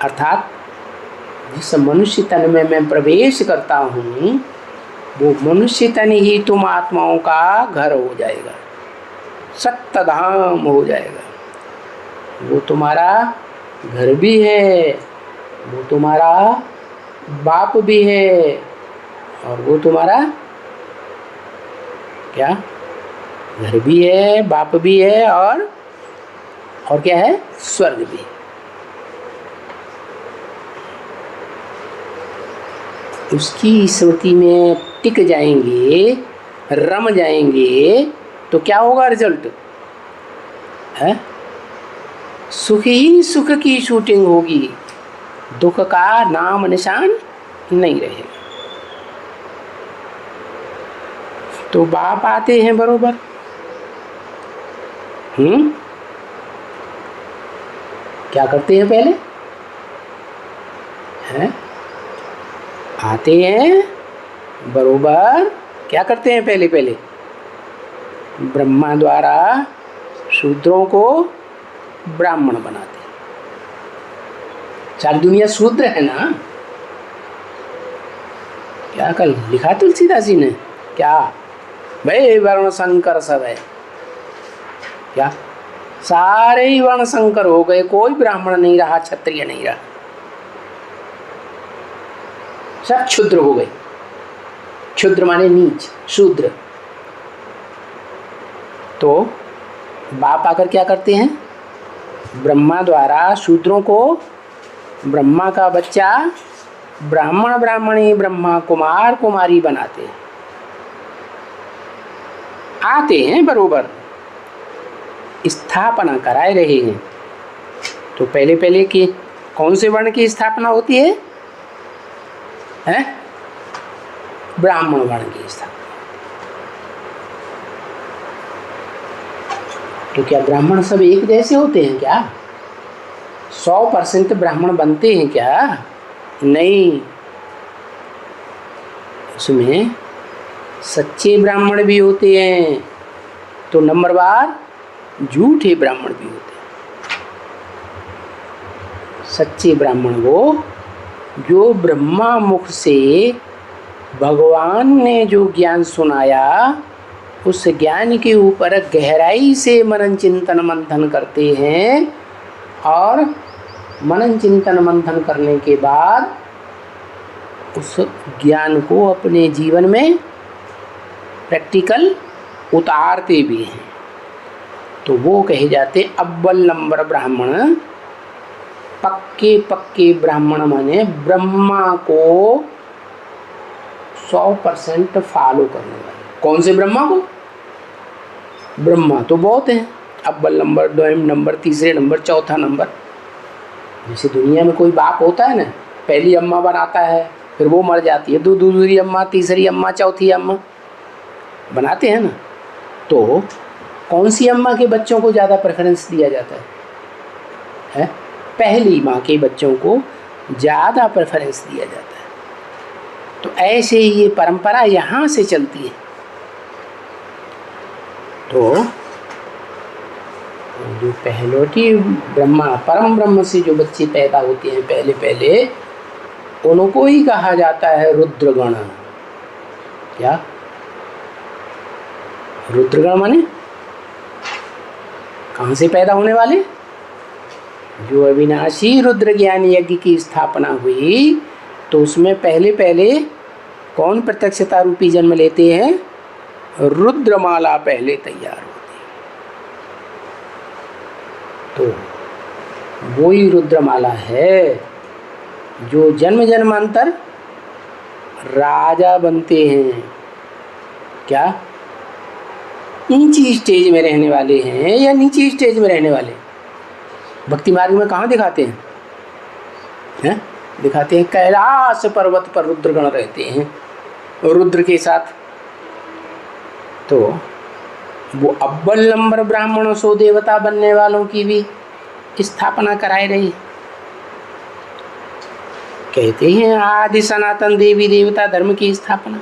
अर्थात जिस मनुष्य तन में मैं प्रवेश करता हूँ, वो मनुष्य तन ही तुम आत्माओं का घर हो जाएगा, सत्य धाम हो जाएगा। वो तुम्हारा घर भी है, वो तुम्हारा बाप भी है, और वो तुम्हारा क्या? घर भी है, बाप भी है, और क्या है? स्वर्ग भी। उसकी स्मृति में टिक जाएंगे, रम जाएंगे, तो क्या होगा रिजल्ट है? सुख ही सुख की शूटिंग होगी, दुख का नाम निशान नहीं रहेगा। तो बाप आते हैं बरोबर, क्या करते हैं पहले हैं? आते हैं बरोबर, क्या करते हैं पहले पहले? ब्रह्मा द्वारा शूद्रों को ब्राह्मण बनाते हैं। सारी दुनिया शूद्र है ना? क्या कल लिखा तुलसीदास जी ने? क्या भाई वर्ण संकर सब है क्या? सारे ही वर्ण संकर हो गए, कोई ब्राह्मण नहीं रहा, क्षत्रिय नहीं रहा, सब क्षुद्र हो गए। क्षुद्र माने नीच, शूद्र। तो बाप आकर क्या करते हैं? ब्रह्मा द्वारा शूद्रों को, ब्रह्मा का बच्चा ब्राह्मण ब्राह्मणी, ब्रह्मा कुमार कुमारी बनाते हैं। आते हैं बरोबर, स्थापना कराए रहे हैं। तो पहले पहले की कौन से वर्ण की स्थापना होती है? हैं? ब्राह्मण वर्ण की स्थापना। तो क्या ब्राह्मण सब एक जैसे होते हैं क्या? 100% ब्राह्मण बनते हैं क्या? नहीं, उसमें सच्चे ब्राह्मण भी होते हैं, तो नंबरवार झूठे ब्राह्मण भी होते हैं। सच्चे ब्राह्मण वो जो ब्रह्मा मुख से भगवान ने जो ज्ञान सुनाया, उस ज्ञान के ऊपर गहराई से मनन चिंतन मंथन करते हैं, और मनन चिंतन मंथन करने के बाद उस ज्ञान को अपने जीवन में प्रैक्टिकल उतारते भी हैं। तो वो कहे जाते अव्वल नंबर ब्राह्मण। पक्के पक्के ब्राह्मण माने ब्रह्मा को 100% फॉलो करने वाले। कौन से ब्रह्मा को? ब्रह्मा तो बहुत हैं, अव्वल नंबर, द्वितीय नंबर, तीसरे नंबर, चौथा नंबर। जैसे दुनिया में कोई बाप होता है ना, पहली अम्मा बनाता है, फिर वो मर जाती है, दूसरी अम्मा, तीसरी अम्मा, चौथी अम्मा बनाते हैं ना। तो कौन सी अम्मा के बच्चों को ज़्यादा प्रेफरेंस दिया जाता है? पहली माँ के बच्चों को ज़्यादा प्रेफरेंस दिया जाता है। तो ऐसे ही ये परंपरा यहाँ से चलती है। तो जो पहलोटी ब्रह्मा, परम ब्रह्म से जो बच्चे पैदा होते हैं पहले पहले, उनको ही कहा जाता है रुद्रगण। क्या? रुद्रगण माने कहाँ से पैदा होने वाले? जो अविनाशी रुद्र ज्ञान यज्ञ की स्थापना हुई, तो उसमें पहले पहले कौन प्रत्यक्षता रूपी जन्म लेते हैं? रुद्रमाला पहले तैयार होती है। तो वही रुद्रमाला है जो जन्म जन्मांतर राजा बनते हैं। क्या? ऊंची स्टेज में रहने वाले हैं या नीची स्टेज में रहने वाले? भक्ति मार्ग में कहाँ दिखाते हैं? दिखाते हैं कैलाश पर्वत पर रुद्रगण रहते हैं रुद्र के साथ। तो वो अव्वल नंबर ब्राह्मणों सो देवता बनने वालों की भी स्थापना कराई रही। कहते हैं आदि सनातन देवी देवता धर्म की स्थापना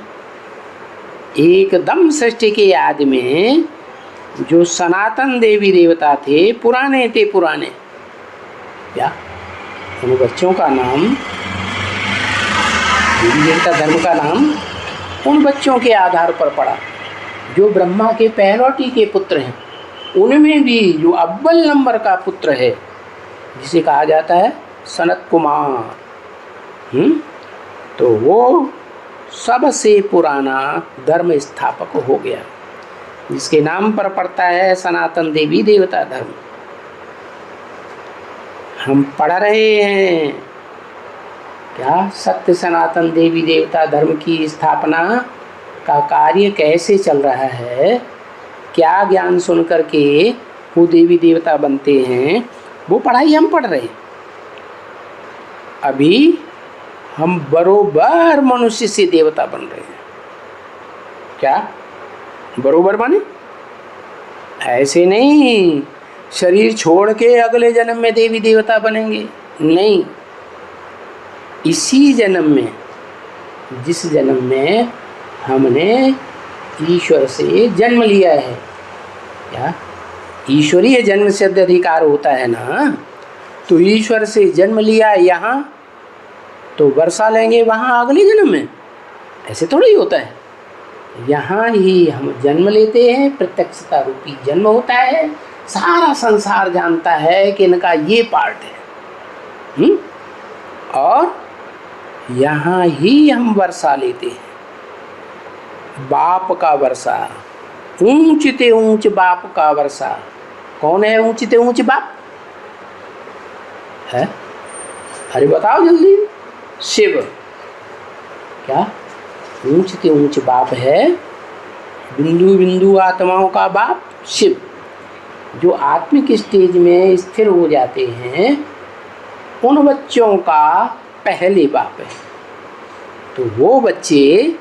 एकदम सृष्टि के आदि में जो सनातन देवी देवता थे, पुराने थे, पुराने, क्या उन बच्चों का नाम, देवी देवता धर्म का नाम उन बच्चों के आधार पर पड़ा जो ब्रह्मा के पहलौटी के पुत्र हैं। उनमें भी जो अव्वल नंबर का पुत्र है, जिसे कहा जाता है सनत कुमार, तो वो सबसे पुराना धर्म स्थापक हो गया, जिसके नाम पर पड़ता है सनातन देवी देवता धर्म। हम पढ़ रहे हैं क्या सत्य सनातन देवी देवता धर्म की स्थापना का कार्य कैसे चल रहा है, क्या ज्ञान सुन करके वो देवी देवता बनते हैं, वो पढ़ाई हम पढ़ रहे हैं। अभी हम बरोबर मनुष्य से देवता बन रहे हैं। क्या बरोबर बने? ऐसे नहीं शरीर छोड़ के अगले जन्म में देवी देवता बनेंगे, नहीं। इसी जन्म में, जिस जन्म में हमने ईश्वर से जन्म लिया है, क्या ईश्वरीय जन्म सिद्ध अधिकार होता है ना, तो ईश्वर से जन्म लिया यहाँ तो वर्षा लेंगे वहाँ अगले जन्म में, ऐसे थोड़ी होता है। यहाँ ही हम जन्म लेते हैं, प्रत्यक्षता रूपी जन्म होता है, सारा संसार जानता है कि इनका ये पार्ट है। और यहाँ ही हम वर्षा लेते हैं, बाप का वर्षा, ऊंचते ऊंच बाप का वर्षा। कौन है ऊंचते ऊंच बाप है? अरे बताओ जल्दी। शिव। क्या ऊंचते ऊंच बाप है? बिंदु बिंदु आत्माओं का बाप शिव। जो आत्मिक स्टेज में स्थिर हो जाते हैं उन बच्चों का पहले बाप है। तो वो बच्चे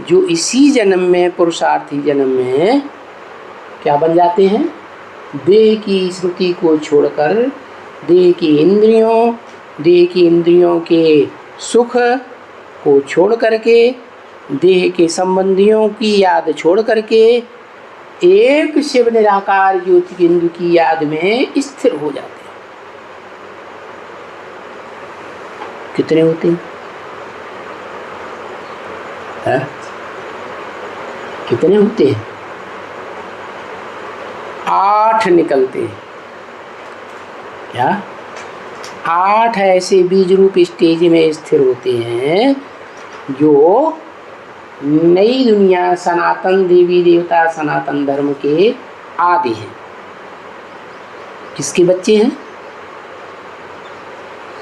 जो इसी जन्म में, पुरुषार्थी जन्म में क्या बन जाते हैं? देह की स्मृति को छोड़कर देह की इंद्रियों के सुख को छोड़ करके, देह के संबंधियों की याद छोड़ करके एक शिव निराकार ज्योति बिंदु की याद में स्थिर हो जाते हैं। कितने होते हैं? कितने होते हैं? 8 निकलते हैं। क्या 8 ऐसे बीज रूप स्टेज में स्थिर होते हैं जो नई दुनिया, सनातन देवी देवता, सनातन धर्म के आदि हैं। किसके बच्चे हैं?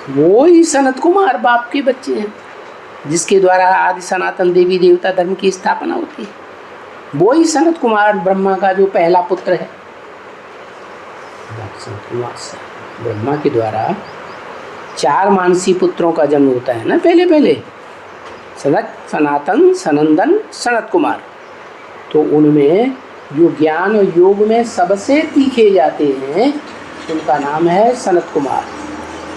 वो ही सनत कुमार बाप के बच्चे हैं, जिसके द्वारा आदि सनातन देवी देवता धर्म की स्थापना होती है। वो ही सनत कुमार ब्रह्मा का जो पहला पुत्र है। ब्रह्मा के द्वारा 4 मानसी पुत्रों का जन्म होता है ना पहले सनत, सनातन, सनंदन, सनत कुमार। तो उनमें जो ज्ञान और योग में सबसे तीखे जाते हैं उनका नाम है सनत कुमार।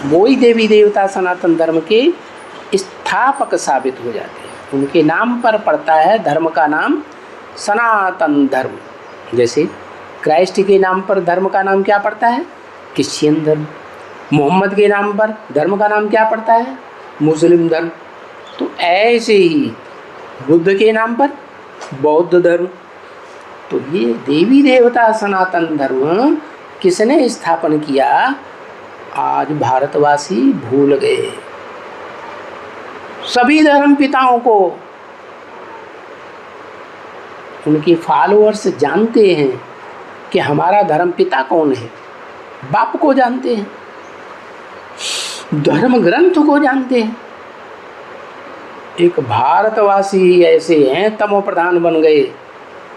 वो ही देवी देवता सनातन धर्म के स्थापक साबित हो जाते हैं। उनके नाम पर पड़ता है धर्म का नाम सनातन धर्म। जैसे क्राइस्ट के नाम पर धर्म का नाम क्या पड़ता है? क्रिश्चियन धर्म। मोहम्मद के नाम पर धर्म का नाम क्या पड़ता है? मुस्लिम धर्म। तो ऐसे ही बुद्ध के नाम पर बौद्ध धर्म। तो ये देवी देवता सनातन धर्म किसने स्थापन किया? आज भारतवासी भूल गए। सभी धर्म पिताओं को उनके फॉलोअर्स जानते हैं कि हमारा धर्म पिता कौन है। बाप को जानते हैं, धर्म ग्रंथ को जानते हैं। एक भारतवासी ऐसे हैं तमो प्रधान बन गए।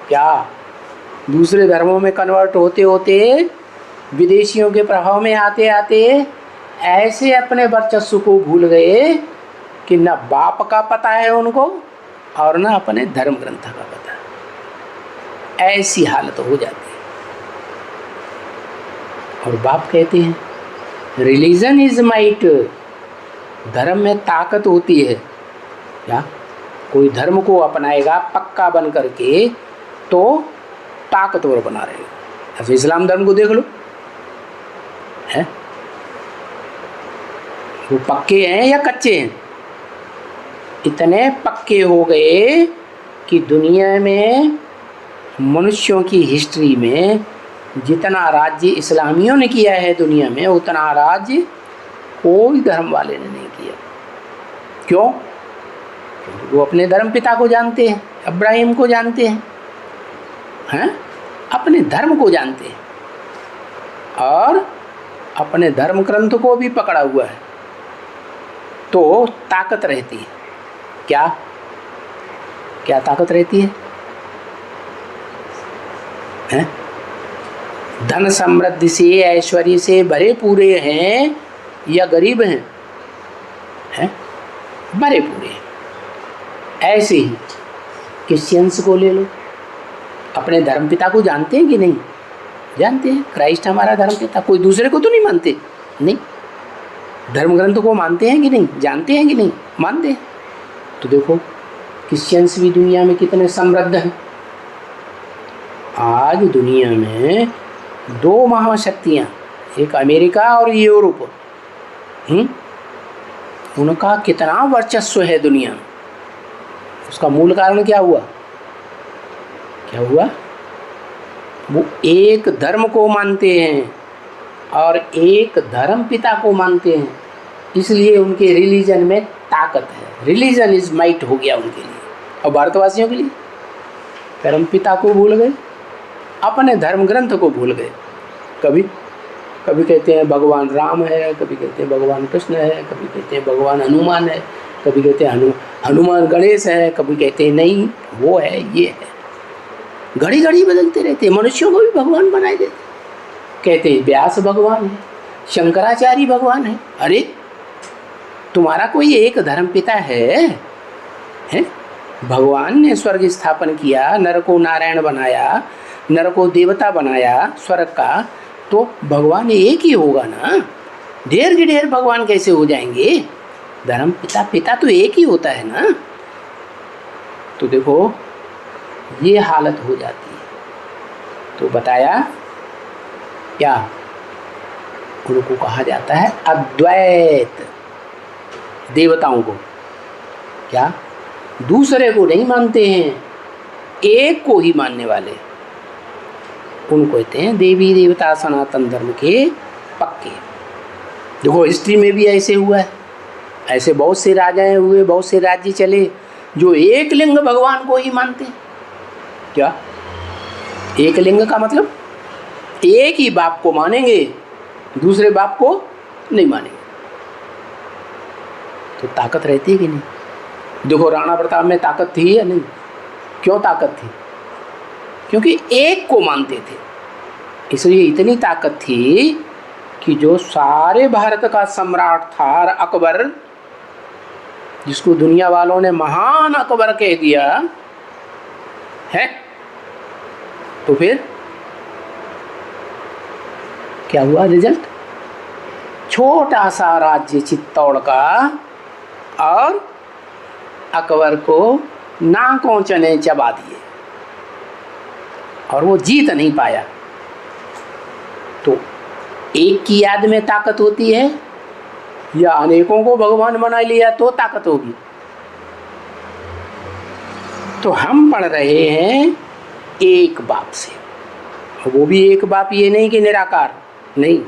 क्या दूसरे धर्मों में कन्वर्ट होते होते, विदेशियों के प्रभाव में आते आते ऐसे अपने वर्चस्व को भूल गए कि न बाप का पता है उनको और न अपने धर्म ग्रंथ का पता। ऐसी हालत हो जाती है। और बाप कहते हैं रिलीजन इज माइट। धर्म में ताकत होती है। क्या कोई धर्म को अपनाएगा पक्का बन करके तो ताकतवर बना रहेगा। ऐसे इस्लाम धर्म को देख लो, है वो पक्के हैं या कच्चे हैं? इतने पक्के हो गए कि दुनिया में, मनुष्यों की हिस्ट्री में जितना राज्य इस्लामियों ने किया है दुनिया में, उतना राज्य कोई धर्म वाले ने नहीं किया। क्यों? क्योंकि वो अपने धर्म पिता को जानते हैं, इब्राहिम को जानते हैं, अपने धर्म को जानते हैं और अपने धर्म ग्रंथ को भी पकड़ा हुआ है। तो ताकत रहती है। क्या क्या ताकत रहती है? हैं? धन समृद्धि से, ऐश्वर्य से भरे पूरे हैं या गरीब हैं? हैं? भरे पूरे हैं। ऐसे ही क्रिश्चियंस को ले लो, अपने धर्मपिता को जानते हैं कि नहीं? जानते हैं, क्राइस्ट हमारा धर्मपिता। कोई दूसरे को तो नहीं मानते? नहीं। धर्म ग्रंथ को मानते हैं कि नहीं? जानते हैं कि नहीं? मानते हैं। तो देखो क्रिश्चियंस भी दुनिया में कितने समृद्ध हैं। आज दुनिया में दो महाशक्तियाँ, एक अमेरिका और यूरोप, उनका कितना वर्चस्व है दुनिया में। उसका मूल कारण क्या हुआ? क्या हुआ? वो एक धर्म को मानते हैं और एक धर्म पिता को मानते हैं, इसलिए उनके रिलीजन में ताकत है। रिलीजन इज माइट हो गया उनके लिए। और भारतवासियों के लिए धर्म पिता को भूल गए, अपने धर्म ग्रंथ को भूल गए। कभी कभी कहते हैं भगवान राम है, कभी कहते हैं भगवान कृष्ण है, कभी कहते हैं भगवान हनुमान है, कभी कहते हैं हनुमान गणेश है, कभी कहते हैं नहीं वो है ये है। घड़ी घड़ी बदलते रहते हैं। मनुष्यों को भी भगवान बनाए देते, कहते हैं व्यास भगवान है, शंकराचार्य भगवान है। अरे तुम्हारा कोई एक धर्म पिता है? भगवान ने स्वर्ग स्थापन किया, नर को नारायण बनाया, नर को देवता बनाया स्वर्ग का, तो भगवान एक ही होगा ना। ढेर के ढेर भगवान कैसे हो जाएंगे? धर्म पिता तो एक ही होता है ना। तो देखो ये हालत हो जाती है। तो बताया क्या? उनको कहा जाता है अद्वैत। देवताओं को क्या? दूसरे को नहीं मानते हैं, एक को ही मानने वाले, उनको कहते हैं देवी देवता सनातन धर्म के पक्के। देखो हिस्ट्री में भी ऐसे हुआ है। ऐसे बहुत से राजाएं हुए, बहुत से राज्य चले जो एक लिंग भगवान को ही मानते हैं। क्या? एक लिंग का मतलब एक ही बाप को मानेंगे, दूसरे बाप को नहीं मानेंगे। तो ताकत रहती है कि नहीं? देखो राणा प्रताप में ताकत थी या नहीं? क्यों ताकत थी? क्योंकि एक को मानते थे, इसलिए इतनी ताकत थी कि जो सारे भारत का सम्राट था अकबर, जिसको दुनिया वालों ने महान अकबर कह दिया है, तो फिर क्या हुआ रिजल्ट? छोटा सा राज्य चित्तौड़ का, और अकबर को नाकों चने चबा दिए और वो जीत नहीं पाया। तो एक की याद में ताकत होती है या अनेकों को भगवान बना लिया तो ताकत होगी? तो हम पढ़ रहे हैं एक बाप से, वो भी एक बाप ये नहीं कि निराकार, नहीं,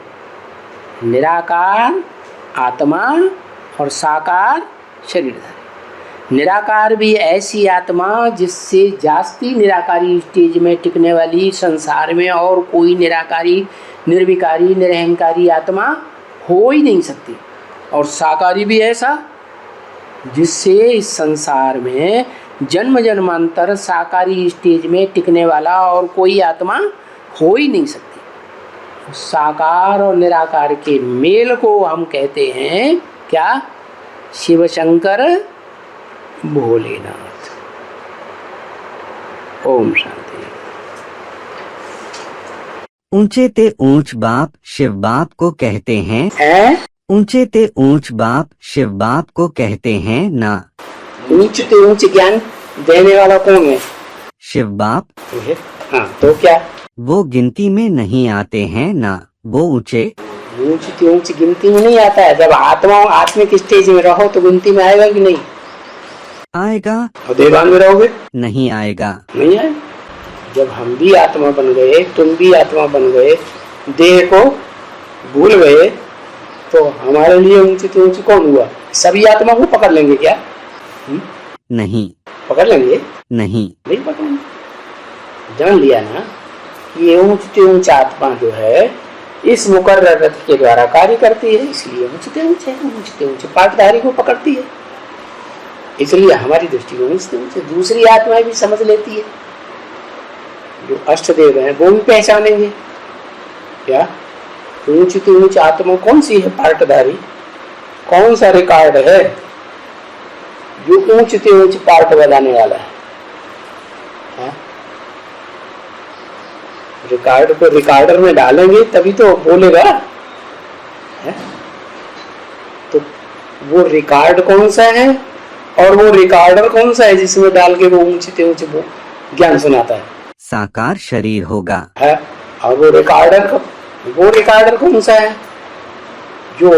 निराकार आत्मा और साकार शरीरधारी। निराकार भी ऐसी आत्मा जिससे जास्ती निराकारी स्टेज में टिकने वाली संसार में और कोई निराकारी, निर्विकारी, निरहंकारी आत्मा हो ही नहीं सकती। और साकारी भी ऐसा जिससे इस संसार में जन्म जन्मांतर साकारी स्टेज में टिकने वाला और कोई आत्मा हो ही नहीं सकती। साकार और निराकार के मेल को हम कहते हैं क्या? शिव शंकर भोलेनाथ। ओम शांति।
ऊंचे ते ऊंच बाप शिव बाप को कहते हैं। ऊंचे ते ऊंच बाप शिव बाप को कहते हैं ना।
ऊंच ते ऊंच ज्ञान देने वाला कौन है? शिव
बाप।
हाँ, तो क्या
वो गिनती में नहीं आते हैं ना। वो ऊंचे
ऊंच ते ऊंच गिनती में नहीं आता है। जब आत्मा आत्मिक स्टेज में रहो तो गिनती में आएगा कि नहीं?
आएगा।
और देवान में रहोगे?
नहीं आएगा।
नहीं आएगा। जब हम भी आत्मा बन गए, तुम भी आत्मा बन गए, देह को भूल गए, तो हमारे लिए ऊंची तो ऊंची कौन हुआ? सभी आत्मा को पकड़ लेंगे क्या?
नहीं
पकड़ लेंगे।
नहीं
पकड़ेंगे। जान लिया ना, ये ऊंची ऊंच आत्मा जो है इस मुकर्रर रथ के द्वारा कार्य करती है, इसलिए ऊंचते ऊंचे पाटधारी को पकड़ती है, इसलिए हमारी दृष्टि में ऊंचते ऊंचे। दूसरी आत्माएं भी समझ लेती है, जो अष्टदेव हैं वो भी पहचानेंगे क्या ऊंचती ऊंच आत्मा कौन सी है, पाटधारी। कौन सा रिकॉर्ड है जो ऊंचते ऊंच पार्ट बजाने वाला है? रिकॉर्ड को रिकॉर्डर में डालेंगे तभी तो बोलेगा है? तो वो रिकॉर्ड कौन सा है और वो रिकॉर्डर कौन सा है जिसमें डाल के वो ऊंचते ऊंचे वो ज्ञान सुनाता है?
साकार शरीर होगा
है। और वो रिकॉर्डर कौन सा है जो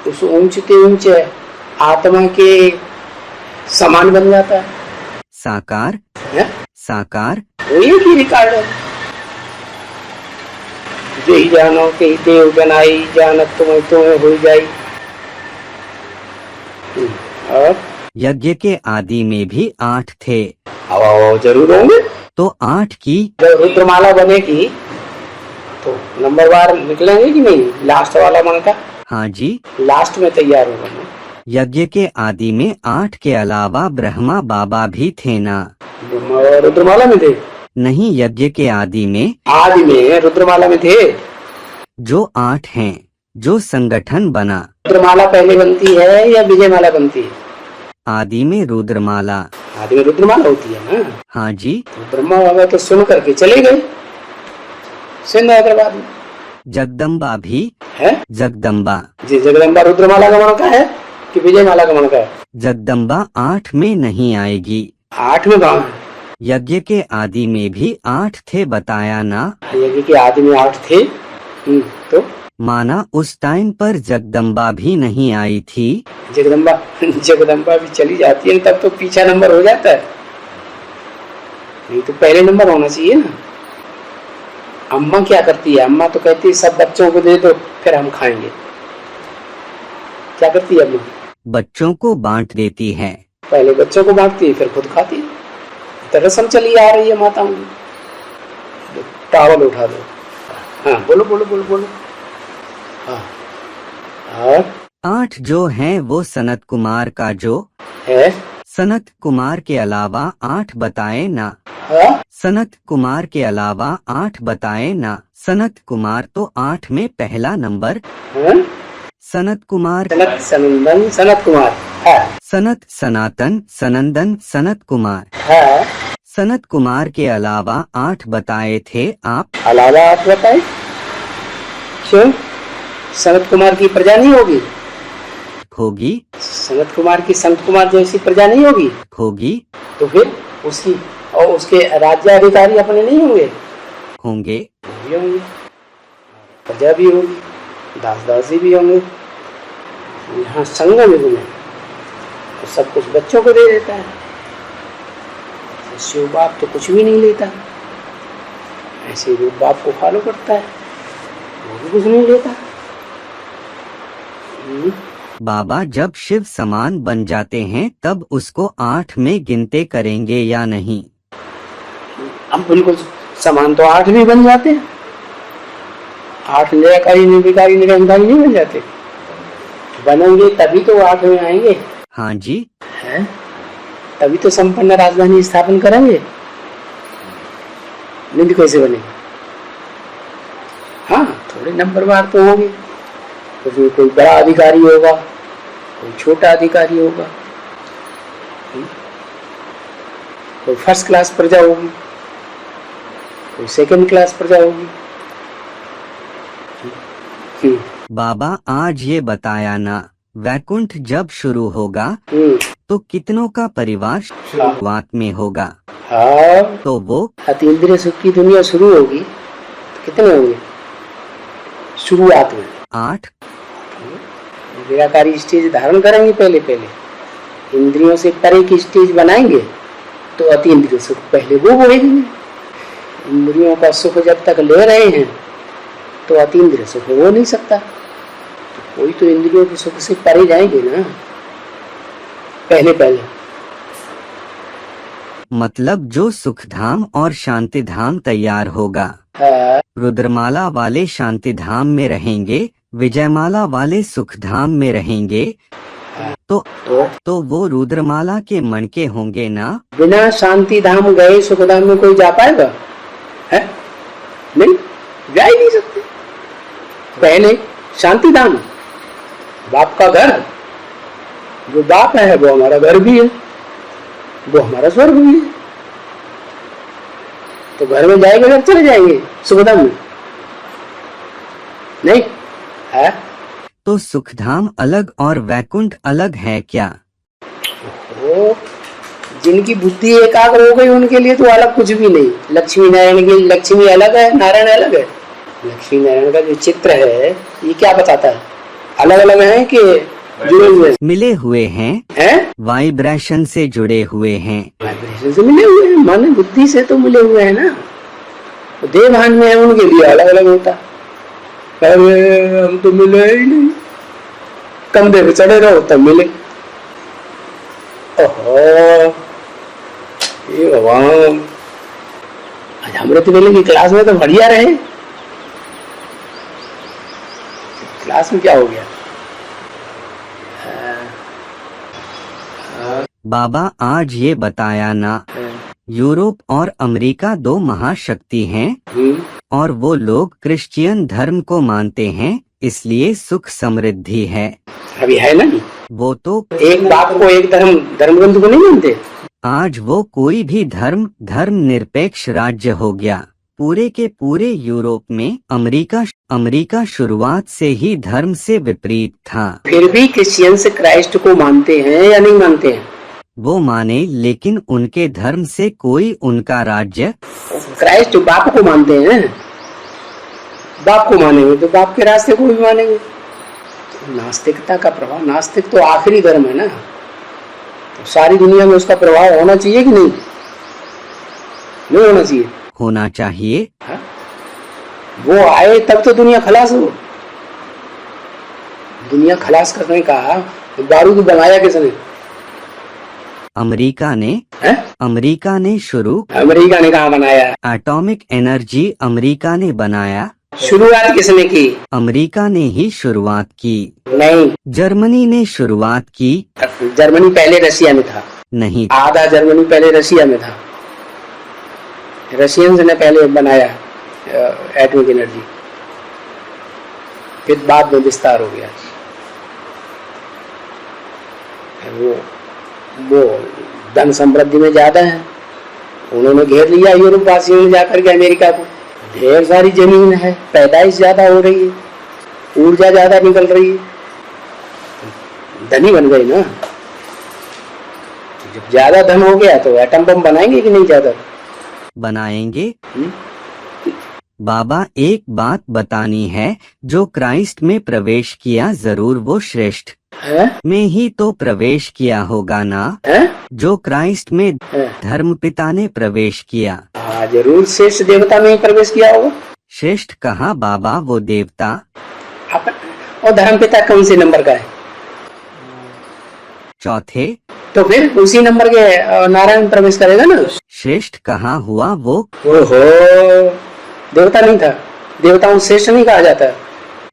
उस ऊंचते ऊंचे आत्मा के समान बन जाता है?
साकार
है?
साकार
वो एक ही रिकॉर्डर। यही जानो के देव बनाई, जानत तुम्हें हो जाई। और
यज्ञ के आदि में भी 8 थे,
अब जरूर होंगे।
तो 8 की
जब रुद्रमाला बनेगी तो नंबर वार निकलेंगे कि नहीं? लास्ट वाला मन का
हाँ जी।
लास्ट में तैयार होगा ना।
यज्ञ के आदि में 8 के अलावा ब्रह्मा बाबा भी थे ना?
रुद्रमाला में थे?
नहीं, यज्ञ के आदि में
रुद्रमाला में थे।
जो 8 हैं, जो संगठन बना।
रुद्रमाला पहले बनती है या विजयमाला बनती है?
आदि में रुद्रमाला।
आदि में रुद्रमाला होती है ना?
हाँ जी।
तो ब्रह्मा बाबा तो सुन करके चले गए सिंध हैदराबाद में।
जगदम्बा भी
है?
जगदम्बा
जी, जगदम्बा रुद्रमाला का मन का है कि विजयमाला का मन का है?
जगदम्बा 8 में नहीं आएगी।
8 में कहाँ है?
यज्ञ के आदि में भी 8 थे बताया ना?
यज्ञ के आदि में 8 थे। तो
माना उस टाइम पर जगदम्बा भी नहीं आई थी।
जगदम्बा भी चली जाती है तब तो पीछा नंबर हो जाता है, नहीं तो पहले नंबर होना चाहिए ना। अम्मा क्या करती है? अम्मा तो कहती है सब बच्चों को दे दो फिर हम खाएंगे। क्या करती है अम्मा?
बच्चों को बांट देती है।
पहले बच्चों को बांटती है फिर खुद खाती है। तो रस्म चली आ रही है माताओं की। टावल उठा दो। हाँ बोलो बोलो बोलो बोलो। हाँ। और
8 जो हैं वो सनत कुमार का जो
है।
सनत कुमार के अलावा 8 बताए ना?
हाँ?
सनत कुमार के अलावा 8 बताए ना? सनत कुमार तो 8 में पहला नंबर।
हाँ?
सनत कुमार
सनत सनंदन सनत कुमार है।
सनत सनातन सनंदन सनत कुमार
है।
सनत कुमार के अलावा 8 बताए थे आप।
अलावा आप बताए क्यों? सनत कुमार की प्रजा नहीं होगी?
होगी।
सनत कुमार की संत कुमार जैसी प्रजा नहीं होगी?
होगी।
तो फिर उसकी और उसके राज्याधिकारी अपने नहीं होंगे?
होंगे।
वो भी होंगे, प्रजा भी होगी, दास दासी भी होंगे। यहाँ संगम युग में तो सब कुछ बच्चों को दे देता है। शिव बाप तो कुछ भी नहीं लेता, ऐसे रूप बाप को फॉलो करता है, वो भी कुछ नहीं लेता।
बाबा जब शिव समान बन जाते हैं तब उसको 8 में गिनते करेंगे या नहीं?
अब बिल्कुल समान तो 8 भी बन जाते हैं। 8 निराकारी निर्विकारी निरंकारी नहीं बन जाते? बनेंगे तभी तो 8 में आएंगे।
हाँ जी।
है? तभी तो संपन्न राजधानी स्थापन करेंगे। नहीं तो कैसे बनेगा? हाँ, थोड़े नंबरवार तो होंगे, उसमें कोई बड़ा अधिकारी होगा, कोई छोटा अधिकारी होगा, कोई फर्स्ट क्लास प्रजा होगी, कोई सेकंड क्लास प्रजा होगी।
बाबा आज ये बताया ना, वैकुंठ जब शुरू होगा तो कितनों का परिवार शुरुआत में होगा?
हाँ,
तो वो
अतीन्द्रिय सुख की दुनिया शुरू होगी तो कितने होंगे शुरुआत में?
8।
निराकारी स्टेज धारण करेंगे, पहले इंद्रियों से परे की स्टेज बनाएंगे तो अतीन्द्रिय सुख पहले वो होएंगे। इंद्रियों का सुख जब तक ले रहे हैं तो अतीन्द्रिय सुख हो नहीं सकता, तो कोई तो इंद्रियों के सुख से परे जाएंगे ना। पहले
मतलब जो सुखधाम और शांतिधाम तैयार होगा।
हाँ,
रुद्रमाला वाले शांतिधाम में रहेंगे, विजयमाला वाले सुखधाम में रहेंगे। तो वो रुद्रमाला के मणके होंगे ना।
बिना शांति धाम गए सुखधाम में कोई जा पाएगा? है नहीं, जा ही नहीं सकते। पहले शांति धाम, बाप का घर, जो बाप है वो हमारा घर भी है, वो हमारा स्वर्ग भी है। तो घर में जाएंगे, घर चले जाएंगे सुखधाम में नहीं है।
तो सुखधाम अलग और वैकुंठ अलग है क्या?
ओ, जिनकी बुद्धि एकाग्र हो गई उनके लिए तो अलग कुछ भी नहीं। लक्ष्मी नारायण की लक्ष्मी अलग है, नारायण अलग है। लक्ष्मी नारायण का जो चित्र है ये क्या बताता है? अलग अलग है कि जुड़े हुए
मिले हुए हैं,
हैं?
वाइब्रेशन से जुड़े हुए हैं।
वाइब्रेशन से मिले हुए हैं, मन बुद्धि से तो मिले हुए हैं ना। तो देह भान में है उनके लिए अलग अलग होता है। अरे हम तो मिले ही नहीं, कंधे पे चढ़े रहो तब मिले। ओहो, ये भगवान, आज अमृत वेले की क्लास में तो बढ़िया रहे। क्लास में क्या हो गया?
बाबा आज ये बताया ना, यूरोप और अमेरिका दो महाशक्ति हैं और वो लोग क्रिश्चियन धर्म को मानते हैं, इसलिए सुख समृद्धि है।
अभी है ना,
वो तो
एक बाप को एक धर्म ग्रंथ को नहीं मानते।
आज वो कोई भी धर्म निरपेक्ष राज्य हो गया। पूरे के पूरे यूरोप में अमेरिका शुरुआत से ही धर्म से विपरीत था।
फिर भी क्रिश्चियंस क्राइस्ट को मानते हैं या नहीं मानते हैं?
वो माने, लेकिन उनके धर्म से कोई उनका राज्य।
क्राइस्ट बाप को मानते हैं, बाप को मानेंगे तो बाप के रास्ते को भी मानेंगे। तो नास्तिकता का प्रभाव, नास्तिक तो आखिरी धर्म है ना, तो सारी दुनिया में उसका प्रभाव होना चाहिए कि नहीं? नहीं होना चाहिए?
होना चाहिए।
हा? वो आए तब तो दुनिया खलास हो। दुनिया खलास करने का बारूद बनाया किसने?
अमेरिका ने। अमेरिका ने कहाँ
बनाया?
एटॉमिक एनर्जी अमेरिका ने बनाया।
शुरुआत किसने की?
अमेरिका ने ही शुरुआत की।
नहीं,
जर्मनी ने शुरुआत की।
जर्मनी पहले रशिया में था।
नहीं,
आधा जर्मनी पहले रशिया में था। रशियंस ने पहले बनाया एटॉमिक एनर्जी, फिर बाद में विस्तार हो गया। वो धन समृद्धि में ज्यादा है, उन्होंने घेर लिया यूरोप वासियों ने जाकर के अमेरिका को। ढेर सारी जमीन है, पैदाइश ज्यादा हो रही है, ऊर्जा ज्यादा निकल रही है, धनी बन गए ना। जब ज्यादा धन हो गया तो एटम बम बनाएंगे कि नहीं? ज्यादा
बनाएंगे। बाबा एक बात बतानी है, जो क्राइस्ट में प्रवेश किया जरूर वो श्रेष्ठ में ही तो प्रवेश किया होगा ना। जो क्राइस्ट में धर्मपिता ने प्रवेश किया,
जरूर श्रेष्ठ देवता में ही प्रवेश किया होगा।
श्रेष्ठ कहा बाबा? वो देवता।
और धर्मपिता कौन से नंबर का है?
चौथे।
तो फिर उसी नंबर के नारायण प्रवेश करेगा ना।
श्रेष्ठ कहाँ हुआ वो?
ओहो, देवता नहीं था, देवताओं श्रेष्ठ नहीं कहा जाता।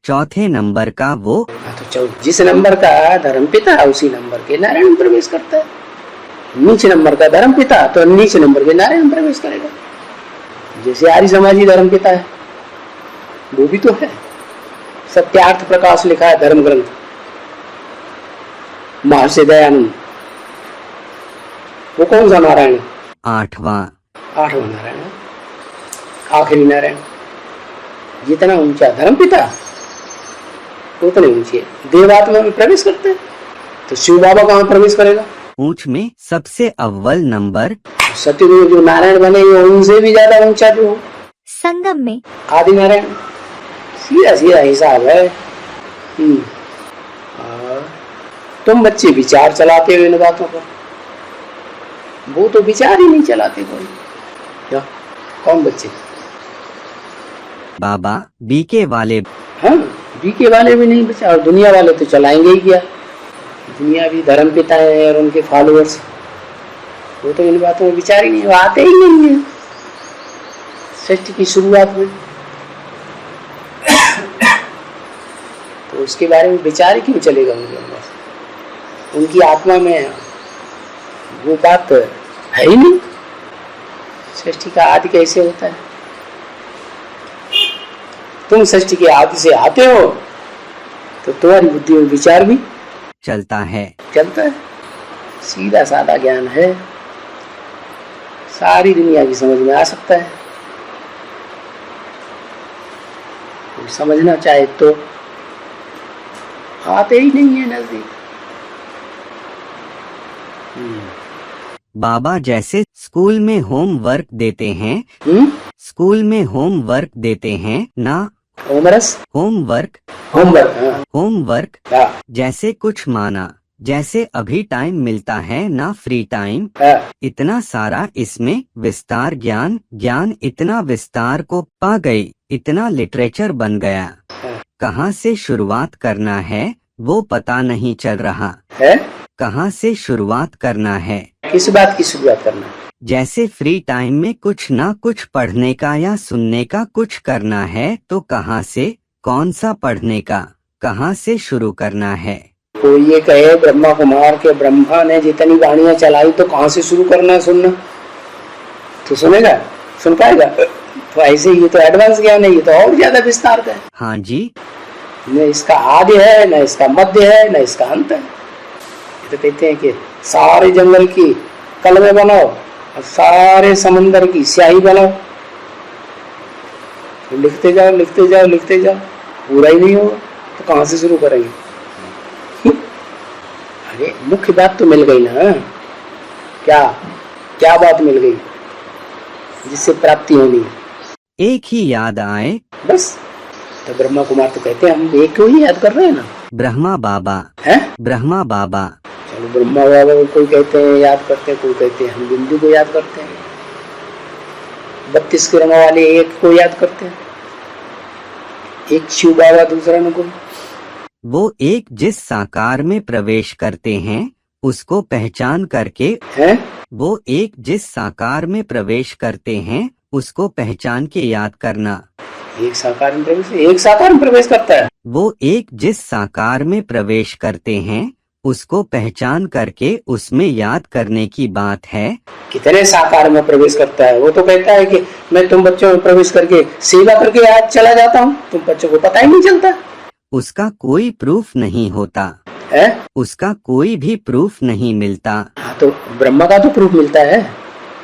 चौथे नंबर का वो।
तो जिस नंबर का धर्मपिता उसी नंबर के नारायण प्रवेश करता है। नीचे नंबर का धर्मपिता तो नीचे नंबर के नारायण प्रवेश करेगा। जैसे आर्य समाजी धर्मपिता है, वो भी तो है। सत्यार्थ प्रकाश लिखा है धर्म ग्रंथ, महर्षि दयानंद। वो कौन सा नारायण?
आठवां
नारायण, आखिरी नारायण। जितना ऊंचा धर्मपिता उतने ऊंचे देवात्मा में प्रवेश करते हैं। तो शिव बाबा कहाँ प्रवेश करेगा?
ऊंच में सबसे अव्वल नंबर।
सत्यदेव जो नारायण बनेंगे उनसे भी ज्यादा ऊंचा जो
संगम में
आदि नारायण। सीधा सीधा हिसाब है। तुम बच्चे विचार चलाते हो इन बातों पर, वो तो विचार ही नहीं चलाते कोई। क्या? कौन बच्चे?
बाबा बीके वाले।
हाँ, बीके वाले भी नहीं बचा, और दुनिया वाले तो चलाएंगे ही क्या। दुनिया भी धर्मपिता है और उनके फॉलोअर्स, वो तो इन बातों में विचार ही नहीं, वो आते ही नहीं है सृष्टि की शुरुआत में। तो उसके बारे में विचार ही क्यों चलेगा उनके अंदर? उनकी आत्मा में वो बात है ही नहीं। सृष्टि का आदि कैसे होता है? तुम सृष्टि के आदि से आते हो तो तुम्हारी बुद्धि में विचार भी
चलता है। सीधा साधा ज्ञान है, सारी दुनिया की समझ में आ सकता है। कोई समझना चाहे तो आते ही नहीं है नजदीक। बाबा जैसे स्कूल में होमवर्क देते हैं, स्कूल में होमवर्क देते हैं ना, होमवर्क जैसे कुछ माना, जैसे अभी टाइम मिलता है ना, फ्री टाइम, इतना सारा इसमें विस्तार, ज्ञान इतना विस्तार को पा गई, इतना लिटरेचर बन गया। कहाँ से शुरुआत करना है वो पता नहीं चल रहा है। कहाँ से शुरुआत करना है?
किस बात की शुरुआत करना है?
जैसे फ्री टाइम में कुछ ना कुछ पढ़ने का या सुनने का कुछ करना है तो कहाँ से, कौन सा पढ़ने का, कहाँ से शुरू करना है?
कोई ये कहे ब्रह्मा कुमार के ब्रह्मा ने जितनी वाणियां चलाई तो कहाँ से शुरू करना है सुनना? तो सुनेगा, सुन पाएगा? तो ऐसे ये तो एडवांस ज्ञान है, ये तो और ज्यादा विस्तार का है।
हाँ जी।
न इसका आदि है, न इसका मध्य है, न इसका अंत है। ये तो कहते हैं कि सारे जंगल की कलमे बनाओ और सारे समंदर की स्याही बनाओ, तो लिखते जाओ, पूरा ही नहीं होगा तो कहाँ से शुरू करेंगे? अरे मुख्य बात तो मिल गई ना। क्या बात मिल गई जिससे प्राप्ति होनी है?
एक ही याद आए
बस। तो ब्रह्मा कुमार तो कहते हैं हम एक को ही याद कर रहे हैं ना।
ब्रह्मा बाबा
है,
ब्रह्मा बाबा।
चलो ब्रह्मा बाबा को कोई कहते हैं याद करते हैं, कोई कहते हैं हम बिंदु को याद करते हैं, 32 किरणों वाले एक को याद करते हैं, एक शिव बाबा दूसरा न कोई।
वो एक जिस साकार में प्रवेश करते हैं उसको पहचान करके
है,
वो एक जिस साकार में प्रवेश करते हैं उसको पहचान के याद करना।
एक साकार में प्रवेश करता है।
वो एक जिस साकार में प्रवेश करते हैं उसको पहचान करके उसमें याद करने की बात है।
कितने साकार में प्रवेश करता है? वो तो कहता है कि मैं तुम बच्चों में प्रवेश करके सेवा करके याद चला जाता हूँ, तुम बच्चों को पता ही नहीं चलता।
उसका कोई प्रूफ नहीं होता
है,
उसका कोई भी प्रूफ नहीं मिलता।
हाँ तो ब्रह्मा का तो प्रूफ मिलता है।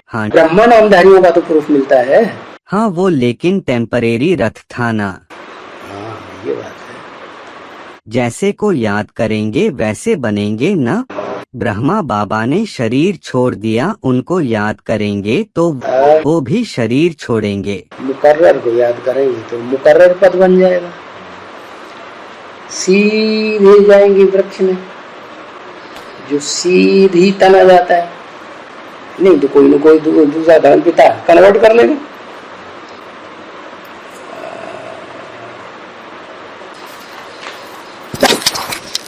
हाँ,
ब्रह्मा नामधारियों का तो प्रूफ मिलता है।
हाँ वो लेकिन टेम्परेरी रथ था ना।
हाँ ये बात है।
जैसे को याद करेंगे वैसे बनेंगे ना। ब्रह्मा बाबा ने शरीर छोड़ दिया, उनको याद करेंगे तो वो भी शरीर छोड़ेंगे।
मुकर्रर को याद करेंगे तो मुकर्रर पद बन जाएगा, सीधे जाएंगे वृक्ष में, जो सीधी तना जाता है। नहीं तो कोई न कोई दूसरा धर्म पिता कन्वर्ट कर लेगा।